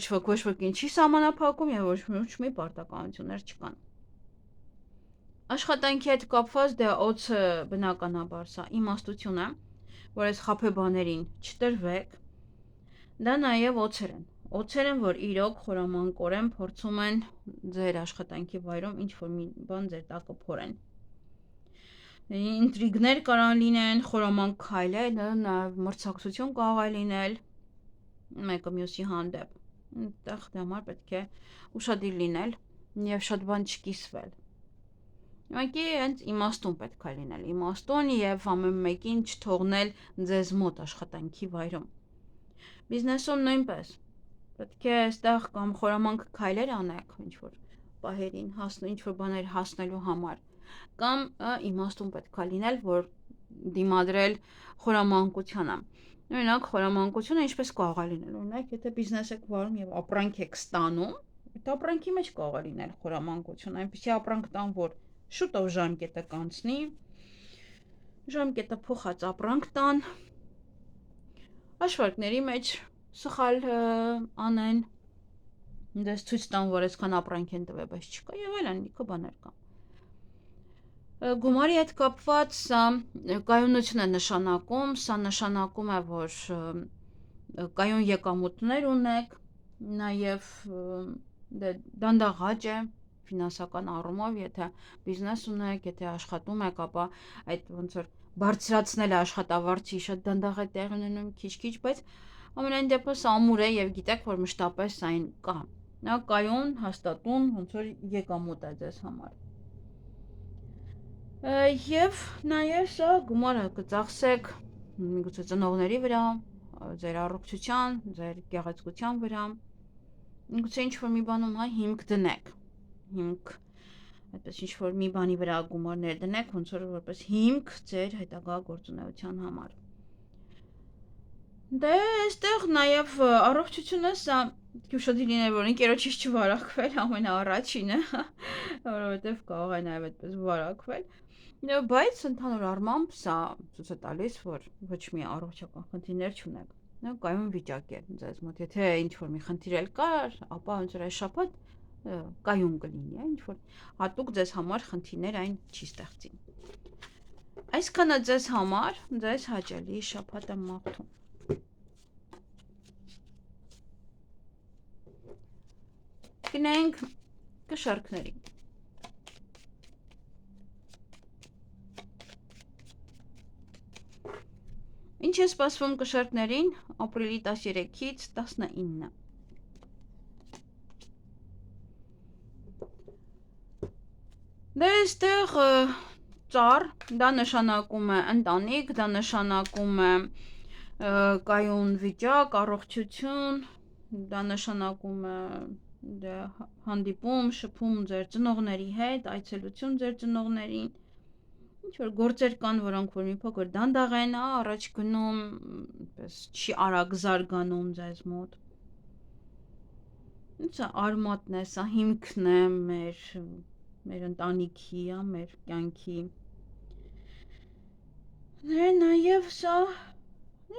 ոչ ոքին չի սահմանափակում և ոչ մի պարտականություններ չկան։ Աշխատանքի հետ կապված դե օձը բնականաբար սա իմաստություն է, որ այս խաբեբաներին չտրվեք, դա նաև օձեր են, որ իրոք խորամանկորեն փորձում են ձեր աշխատանքի վայրում ինչ-որ մի բան ձեր տակը փորեն։ Ինտրիգներ կարող լինեն, խորամանկ քայլեր, նաև մրցակցություն կարող է լինել մեկը մյուսի հանդեպ։ Այդտեղ դրա համար պետք է ուշադիր լինել և շատ բան չկիսվել։ Ուղղակի հենց իմաստուն պետք է լինել, իմաստուն և ամեն մեկին չթողնել ձեզ մոտ աշխատանքի վայրում։ Բիզնեսում նույնպես պետք է այստեղ կամ խորամանկ քայլեր անեք ինչ-որ պահերին, ինչ-որ բաներ հասնելու համար, կամ իմաստուն պետք է լինել, որ դիմադրել խորամանկությանը։ Օրինակ խորամանկությունը ինչպես կարող է լինել, օրինակ եթե բիզնես եք վարում և ապրանք եք ստանում, այդ ապրանքի մեջ կարող է լինել խորամանկություն, այնպիսի ապրանք տան, որ շուտով ժամկետը կանցնի, ժամկետը փոխած ապրանք տան, հաշվարկների մեջ սխալ անեն, դες ցույց տան, որ այսքան ապրանք են տվել, բայց չկա եւ այլն, լիքը բաներ կան։ Գումարի հետ կապված սա կայունություն է նշանակում, սա նշանակում է, որ կայուն եկամուտներ ունեք, նաև դանդաղ աճ է ֆինանսական առումով, եթե բիզնես ունեք, եթե աշխատում եք, ապա այդ ոնց որ բարձրացնել է աշխատավարձի շատ դանդաղ է տեղի ունենում քիչ-քիչ, բայց ամենայն դեպս ամուր է եւ գիտեք, որ մշտապես այն կա։ Նա կայուն, հաստատուն, ոնց որ եկամուտ է ձեզ համար։ Եվ նաև սա գումարը կծախսեք միգուցե ծնողների վրա, ձեր առողջության, ձեր գեղեցկության վրա, միգուցե ինչ-որ մի բանում հիմք դնեք, այդպես ինչ-որ մի բանի վրա գումարներ դնեք, ոնց որ որպես հիմք ձեր հետագա գործունեության համար։ Դե այստեղ նաև առողջությունը սա ուշադիր լինել, որ ընկերոջից չվարակվել, ամենաառաջինը, որովհետև կարող է նաև այդպես վարակվել, բայց ընդհանուր առմամբ սա ցույց է տալիս, որ ոչ մի առողջական խնդիրներ չունեք, կայուն վիճակ է ձեզ մոտ, եթե ինչ-որ մի խնդիր էլ կար, ապա ոնց որ այս շաբաթ կայուն կլինի, ինչ-որ հատուկ ձեզ համար խնդիրներ այն չի ստեղծի։ Այսքանը ձեզ համար, ձեզ հաճելի շաբաթ եմ մաղթում։ Գնանք կշարքների։ Ինչ Ինչ է սպասվում կշերտներին ապրիլի 13-ից 19։ Դե այստեղ ծառ, դա նշանակում է ընտանիք, դա նշանակում է կայուն վիճակ, առողջություն, դա նշանակում է հանդիպում, շփում ձեր ծնողների հետ, այցելություն ձեր ծնողներին, ինչ-որ գործեր կան, որոնք որ մի փոքր դանդաղ են, առաջ գնում, չի արագ զարգանում ձեզ մոտ։ Սա արմատն է, սա հիմքն է մեր ընտանիքի, մեր կյանքի։ Նաև սա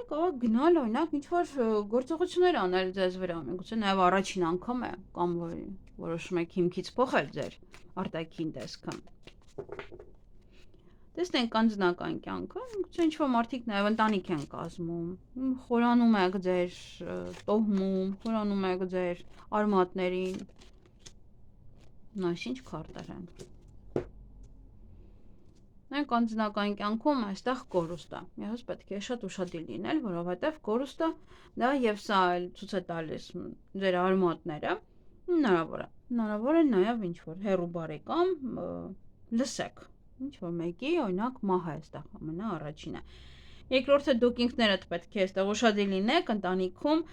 կարող գնալ, օրինակ, ինչ-որ գործողություններ անել ձեզ վրա, միգուցե նաև առաջին անգամ է, կամ որոշում եք հիմքից փոխել ձեր արտաքին տեսքը։ Տեսնենք անձնական կյանքը, միգուցե ինչ-որ մարդիկ նաև ընտանիք են կազմում, խորանում եք ձեր տոհմում, խորանում եք ձեր արմատներին, նայս ինչ քարտեր են։ Մենք անձնական կյանքում այստեղ կորուստ է, եղես պետք է շատ ուշադիր լինել, որովհետև կորուստը դա եւ սա ցույց է տալիս ձեր արմատները, հնարավոր է նաև ինչ-որ հեռու բարեկամ լսեք, ինչ-որ մեկի, օրինակ, մահը այստեղ ամենաառաջինը։ Երկրորդը դուք ինքներդ պետք է այստեղ ուշադիր լինեք ընտանիքում,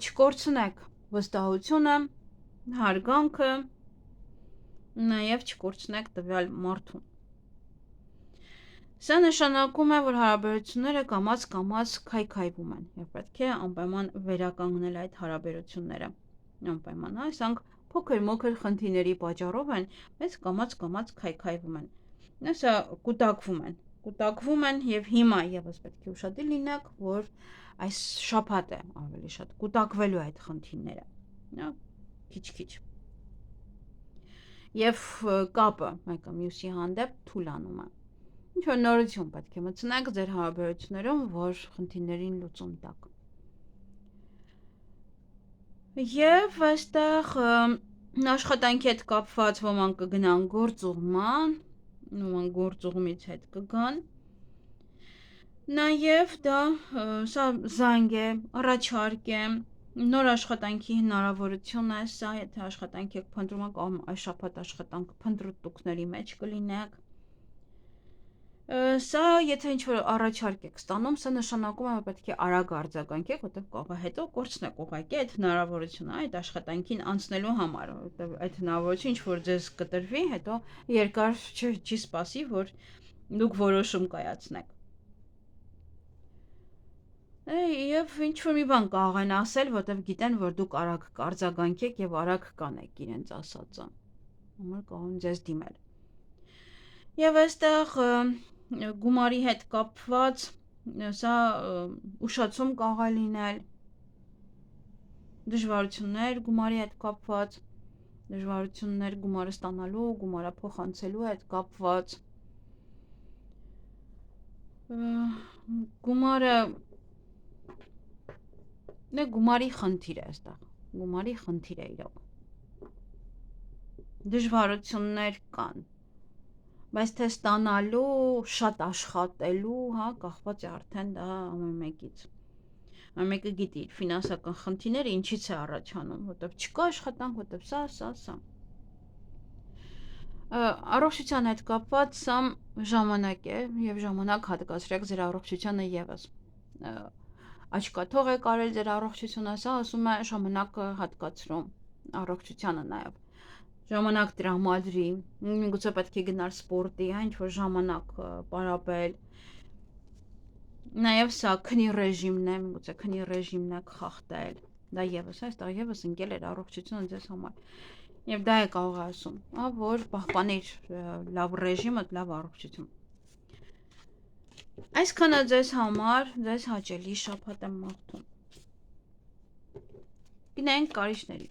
չկորցնեք վստահությունը, հարգանքը, նաև չկորցնեք տվյալ մարդուն։ Սա նշանակում է, որ հարաբերությունները կամաց քայքայվում են, եւ պետք է անպայման վերականգնել այդ հարաբերությունները։ Անպայման, այսինքն փոքր-մոքր խնդիրների պատճառով են, բայց կամաց քայքայվում են։ Սա կուտակվում են եւ հիմա եւս պետք է ուշադիր լինեք, որ այս շաբաթը ավելի շատ կուտակվելու այդ խնդիրները, քիչ-քիչ։ Եվ կապը մեկը մյուսի հանդեպ թուլանում է։ Ինչ-որ նորություն պետք է մտցնեք ձեր հարաբերություններում, որ խնդիրներին լուծում տաք։ Եվ այստեղ աշխատանքի հետ կապված ոմանք կգնան գործուղման, ոմանք գործուղումից հետ կգան։ Նաև դա սա զանգ է, առաջարկ է, նոր աշխատանքի հնարավորություն է սա, եթե աշխատանք եք փնտրում կամ այս շաբաթ աշխատանք փնտրտուքների մեջ կլինեք։ Սա եթե ինչ-որ առաջարկ եք ստանում, սա նշանակում է, որ պետք է արագ արձագանքեք, որտեղ կարող է հետո կորցնեք ուղղակի այդ հնարավորությունը այդ աշխատանքին անցնելու համար, որտեղ այդ հնարավորությունը ինչ-որ ձեզ կտրվի, հետո երկար չի սպասի, որ դուք որոշում կայացնեք։ Եվ ինչ-որ մի բան կարող են ասել, որտեղ գիտեն, որ դուք արագ կարձագանքեք եւ արագ կանեք իրենց ասածը։ Համար կարող են ձեզ դիմել։ Եվ այստեղ գումարի հետ կապված սա ուշացում կարող է լինել, դժվարություններ գումարի հետ կապված, դժվարություններ գումարը ստանալու, գումարը փոխանցելու հետ կապված, գումարի խնդիր է այստեղ, գումարի խնդիր է իրոք, դժվարություններ կան, բայց թե ստանալու, շատ աշխատելու, կախված է արդեն դա ամեն մեկից։ Ամեն մեկը գիտի իր ֆինանսական խնդիրները ինչից է առաջանում, որտեղ չկա աշխատանք, որտեղ սա։ Առողջության հետ կապված սա ժամանակ է եւ ժամանակ հատկացրեք ձեր առողջությանը եւս։ Աչքաթող է կարել ձեր առողջությունը, սա ասում է ժամանակ հատկացրում առողջությանը նաեւ։ Ժամանակ տրամադրի, միգուցե պետք է գնալ սպորտի, ինչ-որ ժամանակ պարապել։ Նաև սա քնի ռեժիմն է, միգուցե քնի ռեժիմն է խախտել։ Դա եւս այստեղ եւս ընկել էր առողջությունը ձեզ համար։ Եվ դա է կարող ասում, որ պահպանիր լավ ռեժիմը, լավ առողջություն։ Այսքանը ձեզ համար, ձեզ հաճելի շաբաթ եմ մաղթում։ Գնանք կարիճների։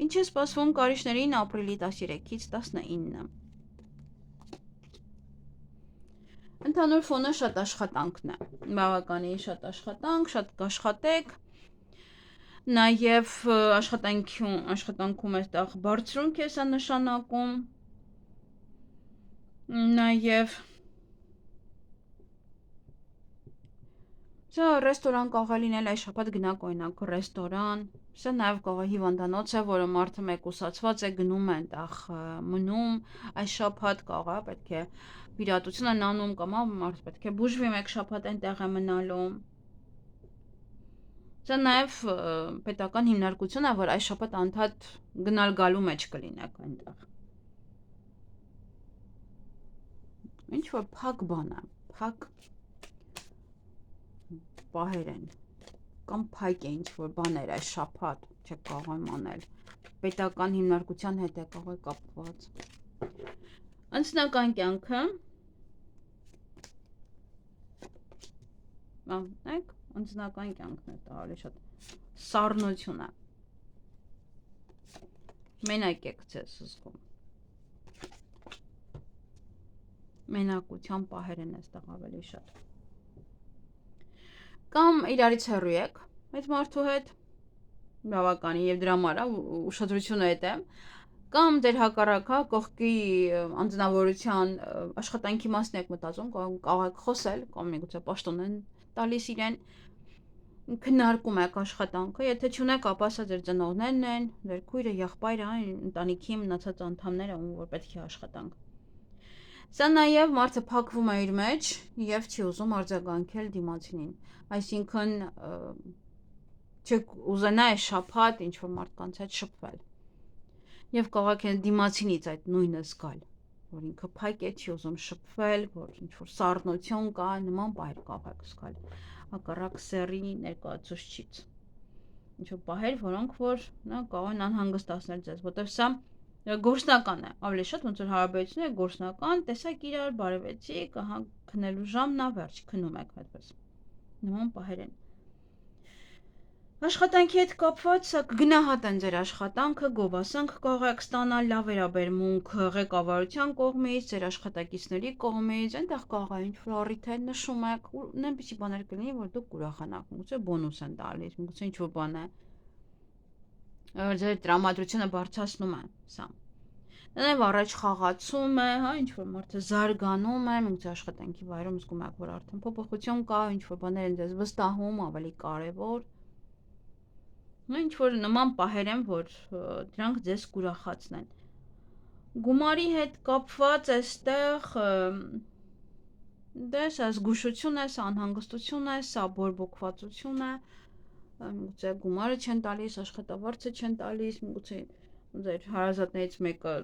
Ինչ է սպասվում կարիճներին ապրիլի 13-ից 19։ Ընդհանուր ֆոնը շատ աշխատանքն է, բավականին շատ աշխատանք, շատ կաշխատեք, նաև աշխատանքում այստեղ բարձրունք է սա նշանակում, Նաև սա ռեստորան կարող է լինել այս շաբաթ գնաք օրինակ ռեստորան, սա նաև կարող է հիվանդանոց է, որը մարդը մեկուսացված է գնում է այնտեղ մնում, այս շաբաթ կարող է պետք է վիրատություն են անում կամ մարդը պետք է բուժվի մեկ շաբաթ այնտեղ է մնալու։ Սա նաև պետական հիմնարկություն է, որ այս շաբաթ անդադ գնալ գալու մեջ կլինեք այնտեղ։ Ինչ որ փակ բան է, փակ պահեր են, կամ փայք է ինչ-որ բաներ այս շաբաթ, չեք կարող եմ անել, պետական հիմնարկության հետ է կարող է կապված։ Անձնական կյանքը, նայք, անձնական կյանքն է տալի շատ սառնություն է, մենակ եք ձեզ զգում, մենակության պահեր են այստեղ ավելի շատ։ Կամ իրարից հեռու եք այդ մարդու հետ, բավականին եւ դրա համար ուշադրությունը հետ է, կամ դեր հակառակը կողքի անձնավորության աշխատանքի մասն եք մտածում, կարող եք խոսել, կամ միգուցե պաշտոն են տալիս իրեն, քննարկում եք աշխատանքը, եթե չունեք, ապա սա ձեր ծնողներն են, ձեր քույրը, եղբայրը, ընտանիքի մնացած անդամները, ում որ պետք է աշխատանք։ Սա նաև մարդը փակվում է իր մեջ եւ չի ուզում արձագանքել դիմացինին, այսինքն չեք ուզենա այս շաբաթ ինչ որ մարդկանց հետ շփվել եւ կարող եք դիմացինից այդ նույնը զգալ, որ ինքը փակ է, չի ուզում շփվել, որ ինչ որ սառնություն կա, նման բաներ կարող եք զգալ հակառակ սեռի ներկայացուցիչից, ինչ որ բաներ, որոնք որ կարող են անհանգստացնել ձեզ, որտեղ սա գործնական է, ավելի շատ ոնց որ հարաբերությունները գործնական, տեսակ իրար, բարևեցիք, ահա քնելու ժամն է, վերջ քնում եք այդպես։ Նման պահեր են։ Աշխատանքի հետ կապված սա կգնահատեն ձեր աշխատանքը, գովասանք կարող եք ստանալ, լավ վերաբերմունք ղեկավարության կողմից, ձեր աշխատակիցների կողմից, այնտեղ կարող է ինչ-որ առիթ է նշում եք, նույնպիսի բաներ կլինի, որ դուք կուրախանաք, միգուցե բոնուս են տալիս, միգուցե ինչ-որ բան է։ Ձեր տրամադրությունը բարձրացնում է սա։ Նաև առաջ խաղացում է, հա, ինչ-որ մարդը զարգանում է, միգուցե աշխատանքի վայրում զգում եք, որ արդեն փոփոխություն կա, ինչ-որ բաներ են ձեզ վստահում, ավելի կարևոր։ Ինչ-որ նման պահեր են, որ դրանք ձեզ կուրախացնեն։ Գումարի հետ կապված այստեղ դե սա զգուշություն է, սա անհանգստություն է, սա բորբոքվածություն է, միգուցե գումարը չեն տալիս, աշխատավարձը չեն տալիս, միգուցե ձեր հարազատներից մեկը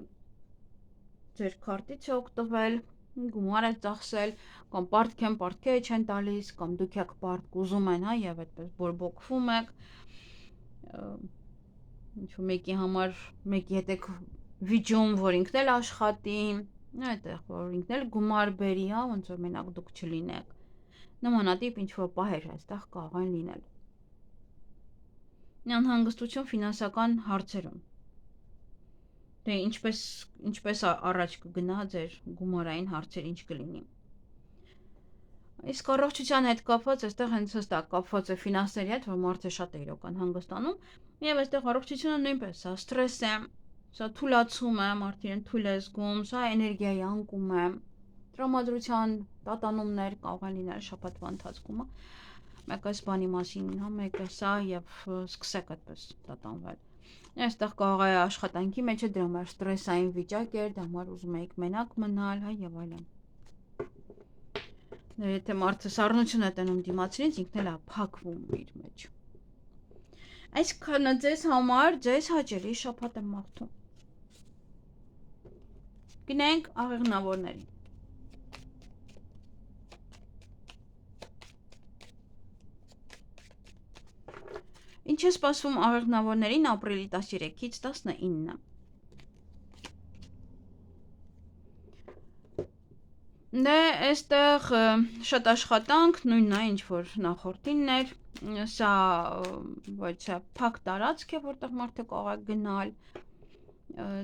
ձեր քարտից է օգտվել, գումար է ծախսել, կամ պարտքերը չեն տալիս, կամ դուք եք պարտք ուզում են, հա, եւ այդպես բորբոքվում եք, ինչ-որ մեկի համար մեկի հետ եք վիճում, որ ինքն էլ աշխատի, այդտեղ որ ինքն էլ գումար բերի, հա, ոնց որ մենակ դուք չլինեք, նմանատիպ ինչ-որ պահեր այստեղ կարող են լինել։ Անհանգստություն ֆինանսական հարցերում։ Դե ինչպես առաջ կգնա ձեր գումարային հարցեր ինչ կլինի։ Իսկ առողջության հետ կապված այստեղ հենց հստակ կապված է ֆինանսների հետ, որ մարդը շատ է իրական հանգստանում, եւ այստեղ առողջությունը նույնպես սա ստրես է, սա թուլացում է, մարդը իրեն թույլ է զգում, սա էներգիայի անկում է, տրամադրության տատանումներ կարող են լինել շաբաթվա ընթացքում, մեկ այս բանի մասին, հա, մեկը սա եւ սկսեք այդպես տատանվել։ Այստեղ կարող է աշխատանքի մեջ է դրա համար ստրեսային վիճակ էր, դրա համար ուզում եք մենակ մնալ, հա, եւ այլն։ Եթե մարդը սառնություն է տենում դիմացինից, ինքն էլ է փակվում իր մեջ։ Այսքանը ձեզ համար ձեզ հաճելի շաբաթ եմ մաղթում։ Գնանք աղեղնավորներին։ Ինչ է սպասվում աղեղնավորներին ապրիլի 13-ից 19-ը։ Դե այստեղ շատ աշխատանք, նույնն է, ինչ որ նախորդինն էր, սա ոչ է փակ տարածք է, որտեղ մարդը կարող է գնալ,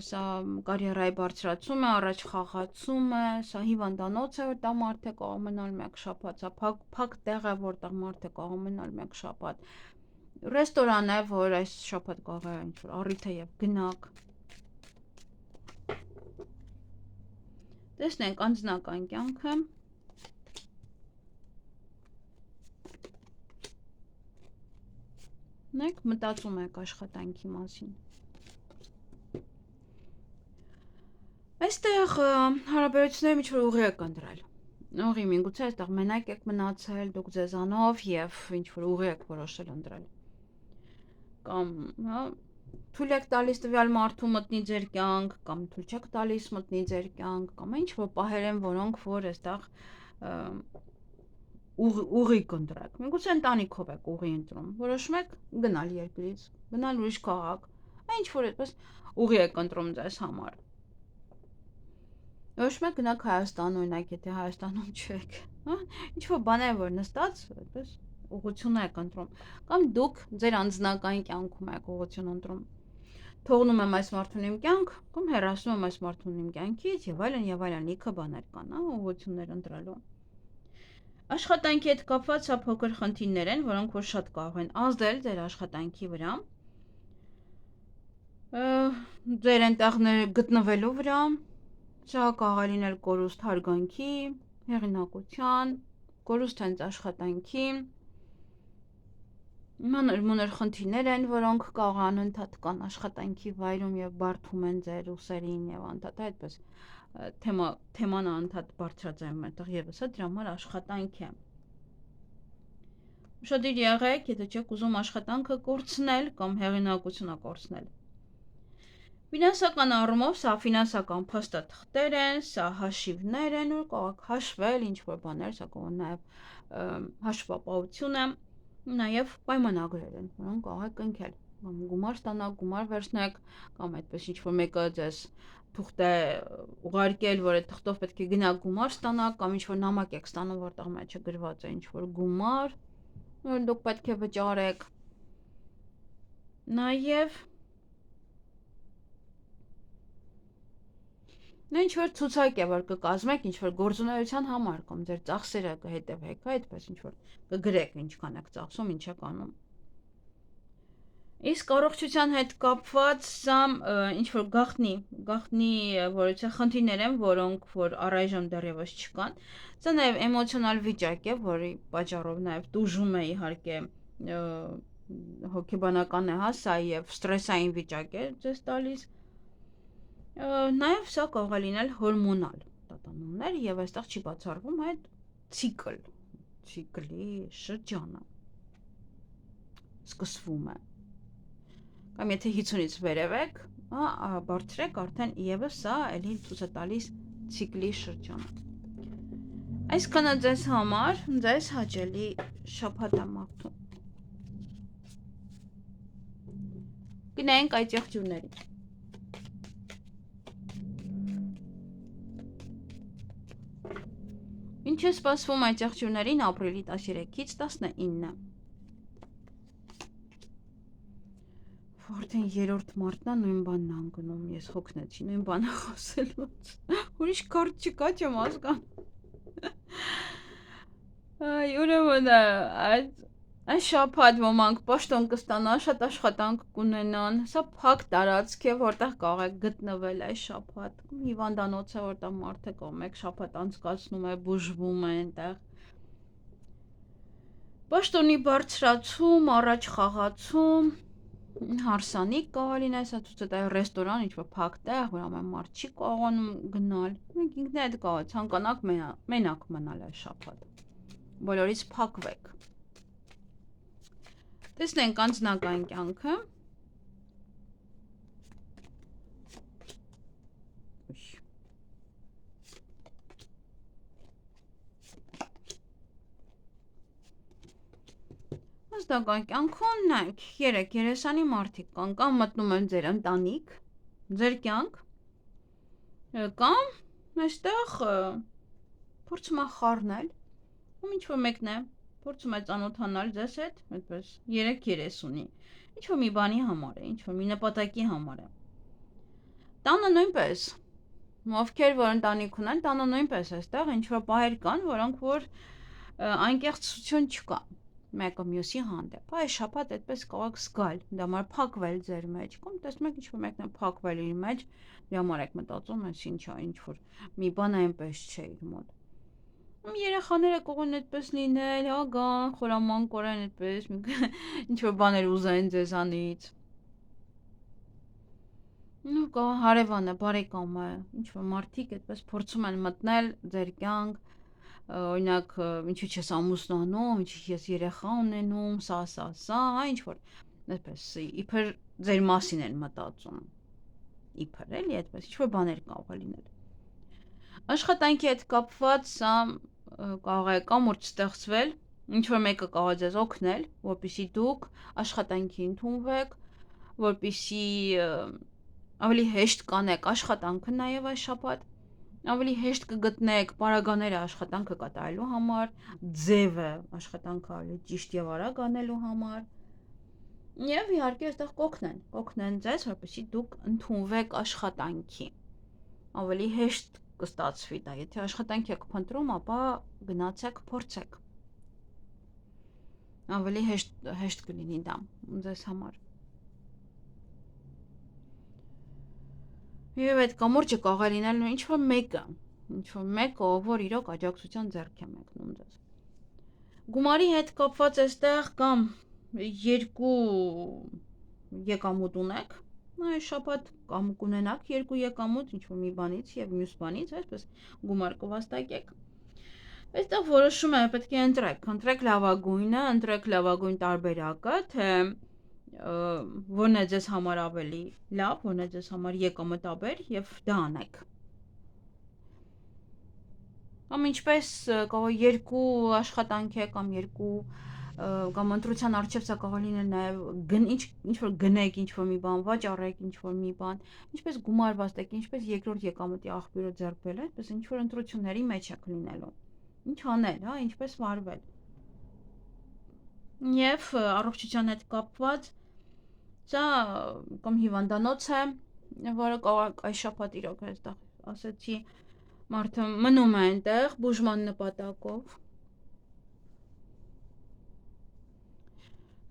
սա կարիերայի բարձրացում է, առաջ խաղացում է, սա հիվանդանոց է, որտեղ մարդը կարող մնալ մեկ շաբաթ, սա փակ տեղ է, որտեղ մարդը կարող մնալ մեկ շաբաթ, ռեստորան է, որ այս շաբաթ կարող է ինչ որ առիթ է եւ գնաք։ Տեսնենք անձնական կյանքը։ Նեք մտածում եք աշխատանքի մասին։ Այստեղ հարաբերությունները ինչ-որ ուղի եք ընտրել։ Ուղի միգուցե այստեղ մենակ եք մնացել դուք ձեզանով եւ ինչ-որ ուղի եք որոշել ընտրել։ Կամ, հա, թույլ եք տալիս տվյալ մարդու մտնի ձեր կյանք, կամ թույլ չեք տալիս մտնի ձեր կյանք, կամ ինչ-որ պահեր են, որոնք որ այստեղ ուղի կընտրեք։ Միգուցե ընտանիքով եք ուղի ընտրում, որոշում եք գնալ երկրից, գնալ ուրիշ քաղաք, ինչ-որ այդպես ուղի եք ընտրում ձեզ համար։ Որոշում եք գնաք Հայաստան, օրինակ, եթե Հայաստանում չեք, հա, ինչ-որ բան է, որ նստած, այդպես ուղղություն եք ընտրում, կամ դուք ձեր անձնական կյանքում եք ուղղություն ընտրում։ Թողնում եմ այս մարդուն իմ կյանք, կամ հեռացնում եմ այս մարդուն իմ կյանքից, եւ այլն, լիքը բաներ կան, հա, ուղղություններ ընտրելու։ Աշխատանքի հետ կապված սա փոքր խնդիրներ են, որոնք որ շատ կարող են ազդել ձեր աշխատանքի վրա, ձեր ընտեղները գտնվելու վրա, սա կարող է լինել կորուստ հարգանքի, հեղինակության, կորուստ հենց աշխատանքի, մանր խնդիրներ են, որոնք կարող անընդհատ կան աշխատանքի վայրում եւ բարդում են ձեր ուսերին եւ անընդհատ այդպես թեման անընդհատ բարձրաձայնում այդտեղ եւս է դրա համար աշխատանք է։ Ուշադիր եղեք, եթե չեք ուզում աշխատանքը կորցնել կամ հեղինակությունը կորցնել։ Ֆինանսական առումով սա ֆինանսական փաստաթղթեր են, սա հաշիվներ են, որ կարող հաշվել ինչ-որ բաներ, սա կարող նաեւ հաշվապահություն է, նաեւ պայմանագրեր են, որոնք կարող եք կնքել, կամ գումար ստանալ, գումար վերցնեք, կամ այդպես ինչ-որ մեկը ձեզ թուղթ է ուղարկել, որ այդ թղթով պետք է գնաք գումար ստանաք, կամ ինչ-որ նամակ եք ստանում, որտեղ մեջը գրված է ինչ-որ գումար, որ դուք պետք է վճարեք։ Նաեւ ինչ-որ ցուցակ է, որ կկազմեք ինչ-որ գործունեության համար, կամ ձեր ծախսերը կհետևեք, այդպես ինչ-որ կգրեք ինչքան եք ծախսում, ինչ եք անում։ Իսկ առողջության հետ կապված սա ինչ-որ գաղտնի որոցը խնդիրներ են, որոնք որ առայժմ դեռևս չկան։ Սա նաև էմոցիոնալ վիճակ է, որի պատճառով նաև տուժում է իհարկե հոգեբանական է, հա, սա եւ ստրեսային վիճակ է ձեզ տալիս։ Նաև սա կարող է լինել հորմոնալ տատանումներ եւ այստեղ չի բացառվում այդ ցիկլի շրջանը սկսվում է։ Կամ եթե 50-ից վերև եք, բարձրեք արդեն եւս սա էլի ցույց է տալիս ցիկլի շրջանը։ Այսքանը ձեզ համար, ձեզ հաճելի շաբաթ եմ մաղթում։ Գնանք այդ եղջյուրներին։ Ինչ է սպասվում այդ եղջյուրներին ապրիլի 13-ից 19։ Արդեն 3-րդ մարտն է, նույն բանն է անգնում, ես հոգնեցի նույն բանը խոսելուց։ Ուրիշ կարդ չկա, չեմ հասկանում։ Ուրեմն այս շաբաթ ոմանք պաշտոն կստանան, շատ աշխատանք կունենան, սա փակ տարածք է, որտեղ կարող եք գտնվել այս շաբաթ, հիվանդանոց է, որտեղ մարդը կամ մեկ շաբաթ անցկացնում է, բուժվում է այնտեղ։ Պաշտոնի բարձրացում, առաջ խաղացում, հարսանիք կարող լինել, սա ցույց է տալիս ռեստորան, ինչ-որ փակ տեղ, որ ամեն մարդ չի կարողանում գնալ։ Մենք ինքներդ կարող ցանկանաք մենակ մնալ այս շաբաթ։ Բոլորից փակվեք։ Տեսնենք անձնական կյանքը։ Անձնական կյանքում նայեք, 3 երեսանի մարդիկ կան, կամ մտնում են ձեր ընտանիք, ձեր կյանք, կամ այստեղ փորձում է խառնել, կամ ինչ-որ մեկն է փորձում է ծանոթանալ ձեզ հետ, այդպես 3 երես ունի, ինչ-որ մի բանի համար է, ինչ-որ մի նպատակի համար է։ Տանը նույնպես, ովքեր որ ընտանիք ունեն, տանը նույնպես այստեղ ինչ-որ պահեր կան, որոնք որ անկեղծություն չկա։ մեկը մյուսի հանդեպ։ Այս շաբաթ այդպես կարող եք զգալ, դա համար փակվել ձեր մեջ, կամ տեսնում եք ինչ-որ մեկն է փակվել իր մեջ, դրա համար եք մտածում, այս ինչա, ինչ-որ մի բան այնպես չէ իր մոտ։ Երեխաները կարող են այդպես լինել, հա, գան, խորամանկ կորեն այդպես, ինչ-որ բաներ ուզեն ձեզանից։ Ну, կա հարևանը, բարեկամը, ինչ-որ մարդիկ այդպես փորձում են մտնել ձեր կյանք, օրինակ, ինչու չես ամուսնանում, ինչու ես երեխա ունենում, սա, հա, ինչ-որ, այդպես, իբր ձեր մասին են մտածում, իբր, էլի, այդպես, ինչ-որ բաներ կարող է լինել։ Աշխատանքի հետ կապված սա կարող է կամուրջ ստեղծվել, ինչ-որ մեկը կարող է ձեզ օգնել, որպեսզի դուք աշխատանքի ընդունվեք, որպեսզի ավելի հեշտ կանեք աշխատանքը նաև այս շաբաթ, ավելի հեշտ կգտնեք պարագաները աշխատանքը կատարելու համար, ձևը աշխատանքը ավելի ճիշտ եւ արագ անելու համար, եւ իհարկե այստեղ կօգնեն ձեզ, որպեսզի դուք ընդունվեք աշխատանքի, ավելի հեշտ կստացվի դա, եթե աշխատանք եք փնտրում, ապա գնացեք, փորձեք, ավելի հեշտ կլինի դա ձեզ համար։ Եվ այդ կամուրջը կարող է լինել ինչ-որ մեկը, որ իրոք աջակցության ձեռք է մեկնում ձեզ։ Գումարի հետ կապված այստեղ կամ երկու եկամուտ ունեք, այս շաբաթ կամ կունենաք երկու եկամուտ, ինչ-որ մի բանից եւ մյուս բանից, այսպես գումար կվաստակեք։ Այստեղ որոշում է, պետք է ընտրեք լավագույնը, ընտրեք լավագույն տարբերակը, թե որն է ձեզ համար ավելի լավ, որն է ձեզ համար եկամտաբեր եւ դա անեք։ Կամ ինչպես կարող երկու աշխատանք է կամ կամ ընտրության առջև սա կարող լինել նաեւ ինչ-որ գնեք, ինչ-որ մի բան վաճառեք, ինչ-որ մի բան, ինչպես գումար վաստակեք, ինչպես երկրորդ եկամտի աղբյուրը ձեռք բերել, այսպես ինչ-որ ընտրությունների մեջ եք լինելու։ Ինչ անել, հա, ինչպես վարվել։ Եվ առողջության հետ կապված սա կամ հիվանդանոց է, որը կարող այս շաբաթ իրոք այստեղ ասեցի, մարդը մնում է այնտեղ բուժման նպատակով,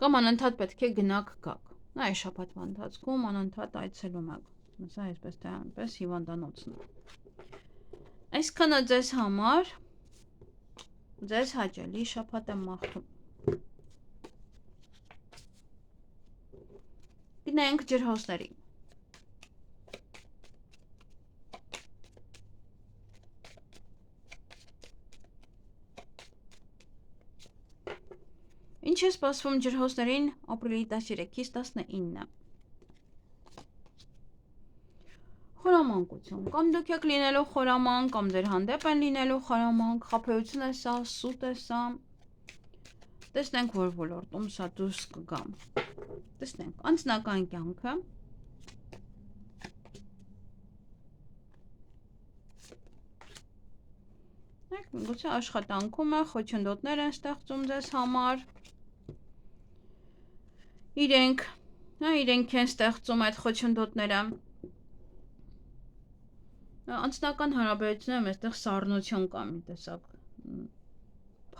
կամ անընդհատ պետք է գնաք գաք, այս շաբաթվա ընթացքում անընդհատ այցելում եք, սա այսպես թե այնպես հիվանդանոցն է։ Այսքանը ձեզ համար, ձեզ հաճելի շաբաթ եմ մաղթում։ Գնանք ջրհոսների։ Ինչ է սպասվում ջրհոսներին ապրիլի 13-ից 19։ Խորամանկություն, կամ դուք եք լինելու խորամանկ, կամ ձեր հանդեպ են լինելու խորամանկ, խաբեություն է սա, սուտ է սա, տեսնենք որ ոլորտում սա դուրս կգամ, տեսնենք, անձնական կյանքը, գուցե աշխատանքում է, խոչընդոտներ են ստեղծում ձեզ համար, իրենք են ստեղծում այդ խոչընդոտները, անձնական հարաբերություններում այստեղ սառնություն կա մի տեսակ,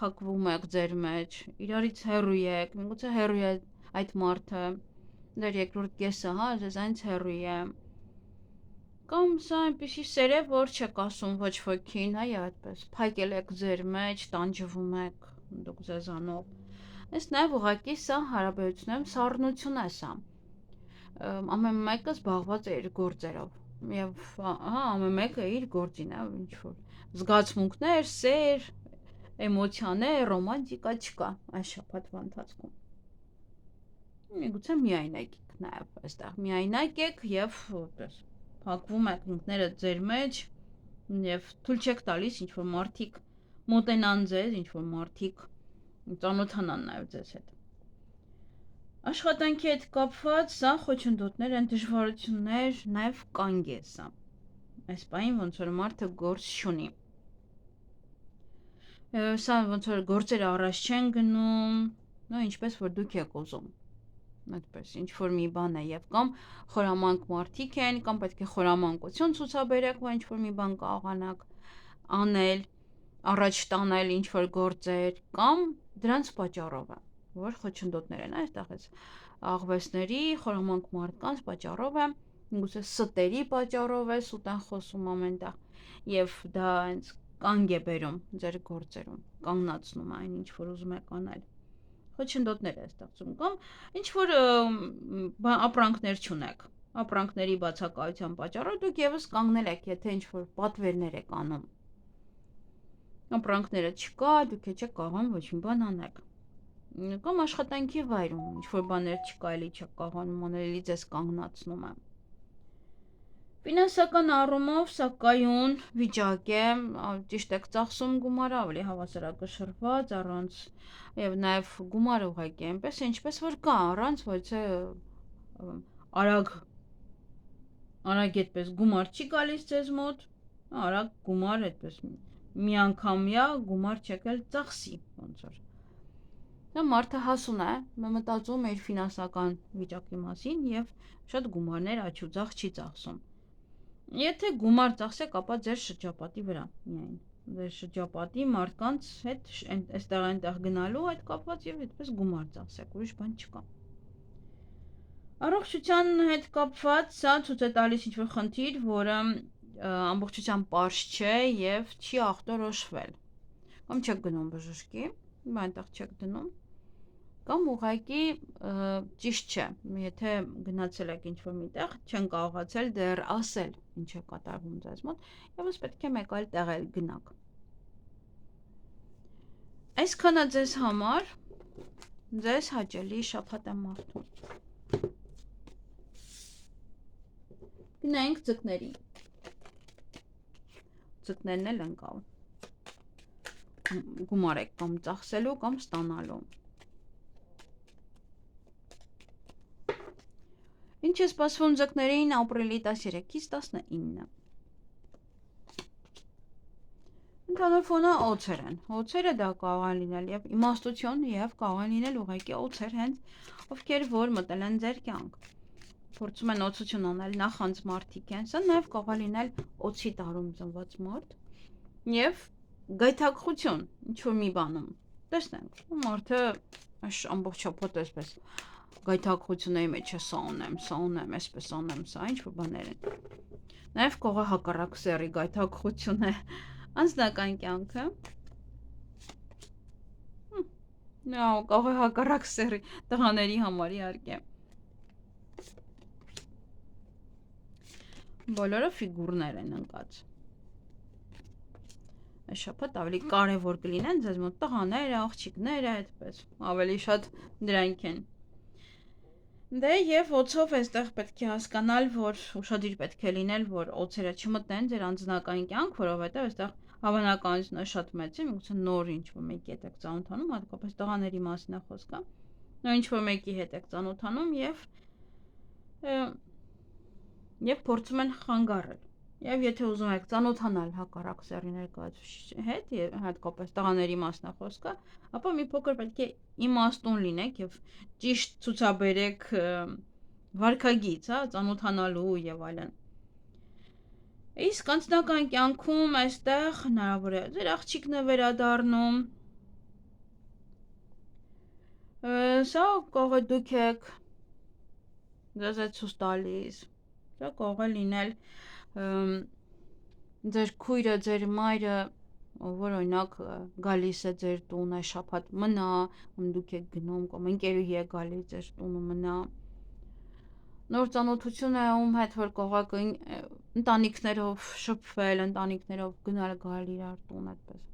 փակվում եք ձեր մեջ, իրարից հեռու եք, միգուցե հեռու է այդ մարդը, ձեր երկրորդ կեսը, հա, ձեզանից հեռու է, կամ սա այնպիսի սեր է, որ չեք ասում ոչ ոքին, հա, այդպես, փակել եք ձեր մեջ, տանջվում եք, դուք ձեզանով, այս նաև ուղղակի սա հարաբերություններում սառնություն է սա, ամեն մեկը զբաղված է իր գործերով, եւ ամեն մեկը իր գործին է, ինչ-որ զգացմունքներ, սեր, էմոցիաներ, ռոմանտիկա չկա այս շաբաթվա ընթացքում։ Միգուցե միայնակ եք նաև այստեղ, միայնակ եք եւ փակվում եք ինքներդ ձեր մեջ եւ թույլ չեք տալիս ինչ-որ մարդիկ մոտենան ձեզ, ինչ-որ մարդիկ ծանոթանան նաև ձեզ հետ։ Աշխատանքի հետ կապված սա խոչընդոտներ են, դժվարություններ, նաև կանգ է սա։ Այս պահին ոնց որ մարդը գործ չունի։ Սա ոնց որ գործերը առաջ չեն գնում, ինչպես որ դուք եք ուզում։ Այդպես, ինչ որ մի բան է եւ կամ խորամանկ մարդիկ են, կամ պետք է խորամանկություն ցուցաբերեք, որ ինչ որ մի բան կարողանաք անել, առաջ տանել ինչ որ գործեր, կամ դրանց պատճառով է։ որ խոչընդոտներ են այստեղ էս աղվեսների, խորամանկ մարդկանց պատճառով է, գուցե ստերի պատճառով է սուտ են խոսում ամենտեղ, եւ դա հենց կանգ է բերում ձեր գործերում, կանգնացնում այն, ինչ որ ուզում եք անել։ Խոչընդոտներ է ստեղծում կամ ինչ որ ապրանքներ չունեք, ապրանքների բացակայության պատճառով դուք եւս կանգնել եք, եթե ինչ որ պատվերներ եք անում, ապրանքները չկա, դուք չեք կարողանում ոչինչ բան անեք, կամ աշխատանքի վայրում ինչ որ բաներ չկա, էլի չեք կարողանում անել, էլի ձեզ կանգնացնում է։ Ֆինանսական առումով սակայն վիճակ է, ճիշտ եք ծախսում գումարը ավելի հավասարակշռված, առանց եւ նաեւ գումարը ուղղակի այնպես է, ինչպես որ կա, առանց ոչե արագ այդպես գումար չի գալիս ձեզ մոտ, արագ գումար այդպես միանգամյա գումար չեք էլ ծախսի ոնց որ։ Դա մարդը հասուն է, մտածում է իր ֆինանսական վիճակի մասին եւ շատ գումարներ աչուձախ չի ծախսում։ Եթե գումար ծախսեք, ապա ձեր շրջապատի վրա միայն, ձեր շրջապատի մարդկանց հետ այստեղ այնտեղ գնալու այդ կապված եւ այդպես գումար ծախսեք, ուրիշ բան չկա։ Առողջության հետ կապված սա ցույց է տալիս ինչ-որ խնդիր, որը ամբողջությամբ պարզ չէ եւ չի ախտորոշվել։ Կամ չեք գնում բժշկի, այնտեղ չեք դնում, կամ ուղղակի ճիշտ չէ, եթե գնացել եք ինչ-որ միտեղ, չեն կարողացել դեռ ասել ինչ է կատարվում ձեզ մոտ, եւս պետք է մեկ այլ տեղ էլ գնաք։ Այսքանը ձեզ համար, ձեզ հաճելի շաբաթ եմ մաղթում։ Գնանք ձկներին։ Ձկներն էլ են կա։ Գումար եք կամ ծախսելու, կամ ստանալու։ Ինչ է սպասվում ձկներին ապրիլի 13-ից 19։ Ընդհանուր ֆոնը օձեր են։ Օձերը դա կարող է լինել եւ իմաստություն եւ կարող է լինել ուղղակի օձեր հենց ովքեր որ մտել են ձեր կյանք։ Փորձում են օծություն անել նախանց մարդիկ են, սա նաեւ կարող է լինել օծի տարում ծնված մարդ եւ գայթակղություն ինչ որ մի բանում։ Տեսնենք, մարդը ամբողջապոտ էսպես գայթակղությունների մեջ է սա ունեմ, այսպես անեմ, սա ինչ որ բաներ են։ Նաեւ կարող է հակառակ սեռի գայթակղություն է անձնական կյանքը։ Նա կարող է հակառակ սեռի տղաների համար իհարկե։ Բոլորը ֆիգուրներ են ընկած։ Այս շաբաթ ավելի կարևոր կլինեն ձեզ մոտ տղաները, աղջիկները, այդպես, ավելի շատ դրանք են։ Դե եւ օծով այստեղ պետք է հասկանալ, որ ուշադիր պետք է լինել, որ օծերը չմտնեն ձեր անձնական կյանք, որովհետեւ այստեղ հավանականությունը շատ մեծ է, միգուցե նոր ինչ-որ մեկի հետ եք ծանոթանում, հատկապես տղաների մասին է խոսքը։ Նոր ինչ-որ մեկի հետ եք ծանոթանում եւ փորձում են խանգարել։ Եվ եթե ուզում եք ծանոթանալ հակառակ սեռի ներկայացուցիչի հետ, հատկապես տղաների մասն է խոսքը, ապա մի փոքր պետք է իմաստուն լինեք եւ ճիշտ ցուցաբերեք վարքագիծ, հա, ծանոթանալու եւ այլն։ Իսկ անձնական կյանքում այստեղ հնարավոր է ձեր աղջիկն է վերադառնում։ Սա կարող է դուք եք ձեզ է ցույց տալիս։ Սա կարող է լինել ձեր քույրը, ձեր մայրը, որ օրինակ գալիս է ձեր տուն այս շաբաթ մնա, դուք եք գնում, կամ ընկերուհի է գալիս ձեր տունը մնա։ Նոր ծանոթություն է ում հետ որ կարող եք ընտանիքներով շփվել, ընտանիքներով գնալ գալ իրար տուն այդպես։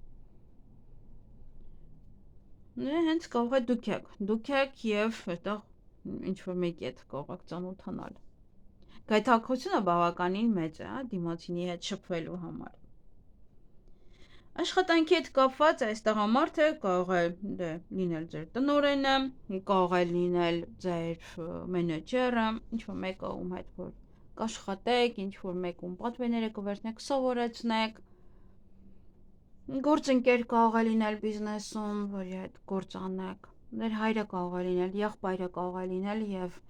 Հենց կարող է դուք եք եւ այդտեղ ինչ որ մեկի հետ կարող եք ծանոթանալ։ Գայթակղությունը բավականին մեծ է, դիմացինի հետ շփվելու համար։ Աշխատանքի հետ կապված այս տղամարդը կարող է լինել ձեր տնօրենը, կարող է լինել ձեր մենեջերը, ինչ-որ մեկը ում հետ որ կաշխատեք, ինչ-որ մեկում պատվերները կվերցնեք, սովորեցնեք։ Գործընկեր կարող է լինել բիզնեսում, որի հետ գործ անեք։ Ձեր հայրը կարող է լինել, եղբայրը կարող է լինել եւ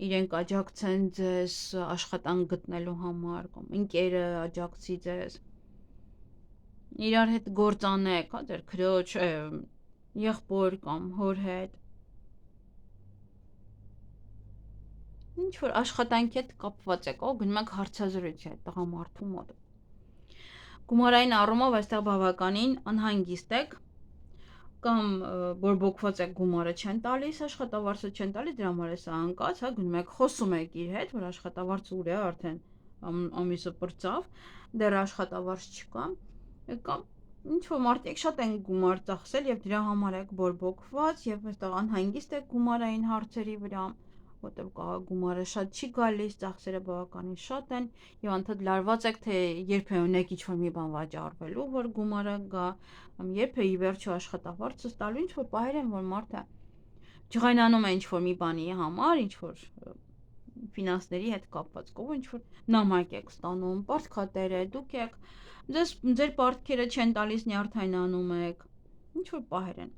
իրենք աջակցեն ձեզ աշխատանք գտնելու համար, կամ ընկերը աջակցի ձեզ։ իրար հետ գործանեք, հա, ձեր քրոջ, եղբոր կամ հոր հետ։ Ինչ որ աշխատանքի հետ կապված եք, գնում եք հարցազրույցի այդ տղամարդու մոտ։ Գումարային առումով այստեղ բավականին անհանգիստ եք կամ բորբոքված եք, գումարը չեն տալիս, աշխատավարձը չեն տալիս, դրա համար է սա անկած, հա, գնում եք խոսում եք իր հետ, որ աշխատավարձը ուր է արդեն ամիսը պրծավ, դեռ աշխատավարձ չկա, կամ ինչ որ մարդիկ շատ են գումար ծախսել եւ դրա համար եք բորբոքված եւ այստեղ անհանգիստ եք գումարային հարցերի վրա, որտեղ գումարը շատ չի գալիս, ծախսերը բավականին շատ են եւ անդադ լարված եք, թե երբ է ունեք ինչ-որ մի բան վաճառվելու, որ գումարը գա, երբ է ի վերջո աշխատավարձը տալու, ինչ որ պահեր են, որ մարդը ջղայնանում է ինչ-որ մի բանի համար, ինչ-որ ֆինանսների հետ կապված կողմ, ինչ-որ նամակ եք ստանում, պարտքատեր է, դուք եք, ձեր պարտքերը չեն տալիս, նյարդայնանում եք, ինչ-որ պահեր են։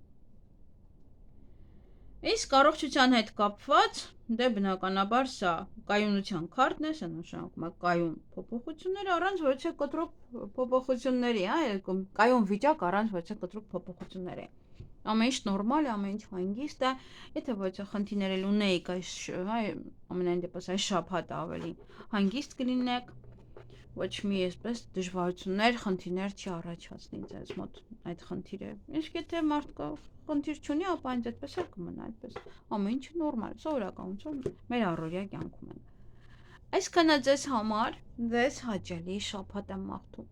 Իսկ առողջության հետ կապված, դե բնականաբար սա կայունության քարտն է, սա նշանակում է կայուն փոփոխություններ առանց ոչ կտրուկ փոփոխությունների, կայուն վիճակ առանց ոչ կտրուկ փոփոխությունների։ Ամեն ինչ նորմալ է, ամեն ինչ հանգիստ է, եթե ոչ խնդիրներ ունեիք այս, ամենայն դեպս այս շաբաթը ավելի հանգիստ կլինեք, ոչ մի այսպես դժվարություններ, խնդիրներ չի առաջացնի ձեզ մոտ այդ խնդիրը։ Իսկ եթե մարդկա խնդիր չունի, ապա այնց այդպես էլ կմնա այդպես։ Ամեն ինչը նորմալ, սովորականություն մեր առօրյա կյանքում է։ Այսքանը ձեզ համար, ձեզ հաճելի շաբաթ եմ մաղթում։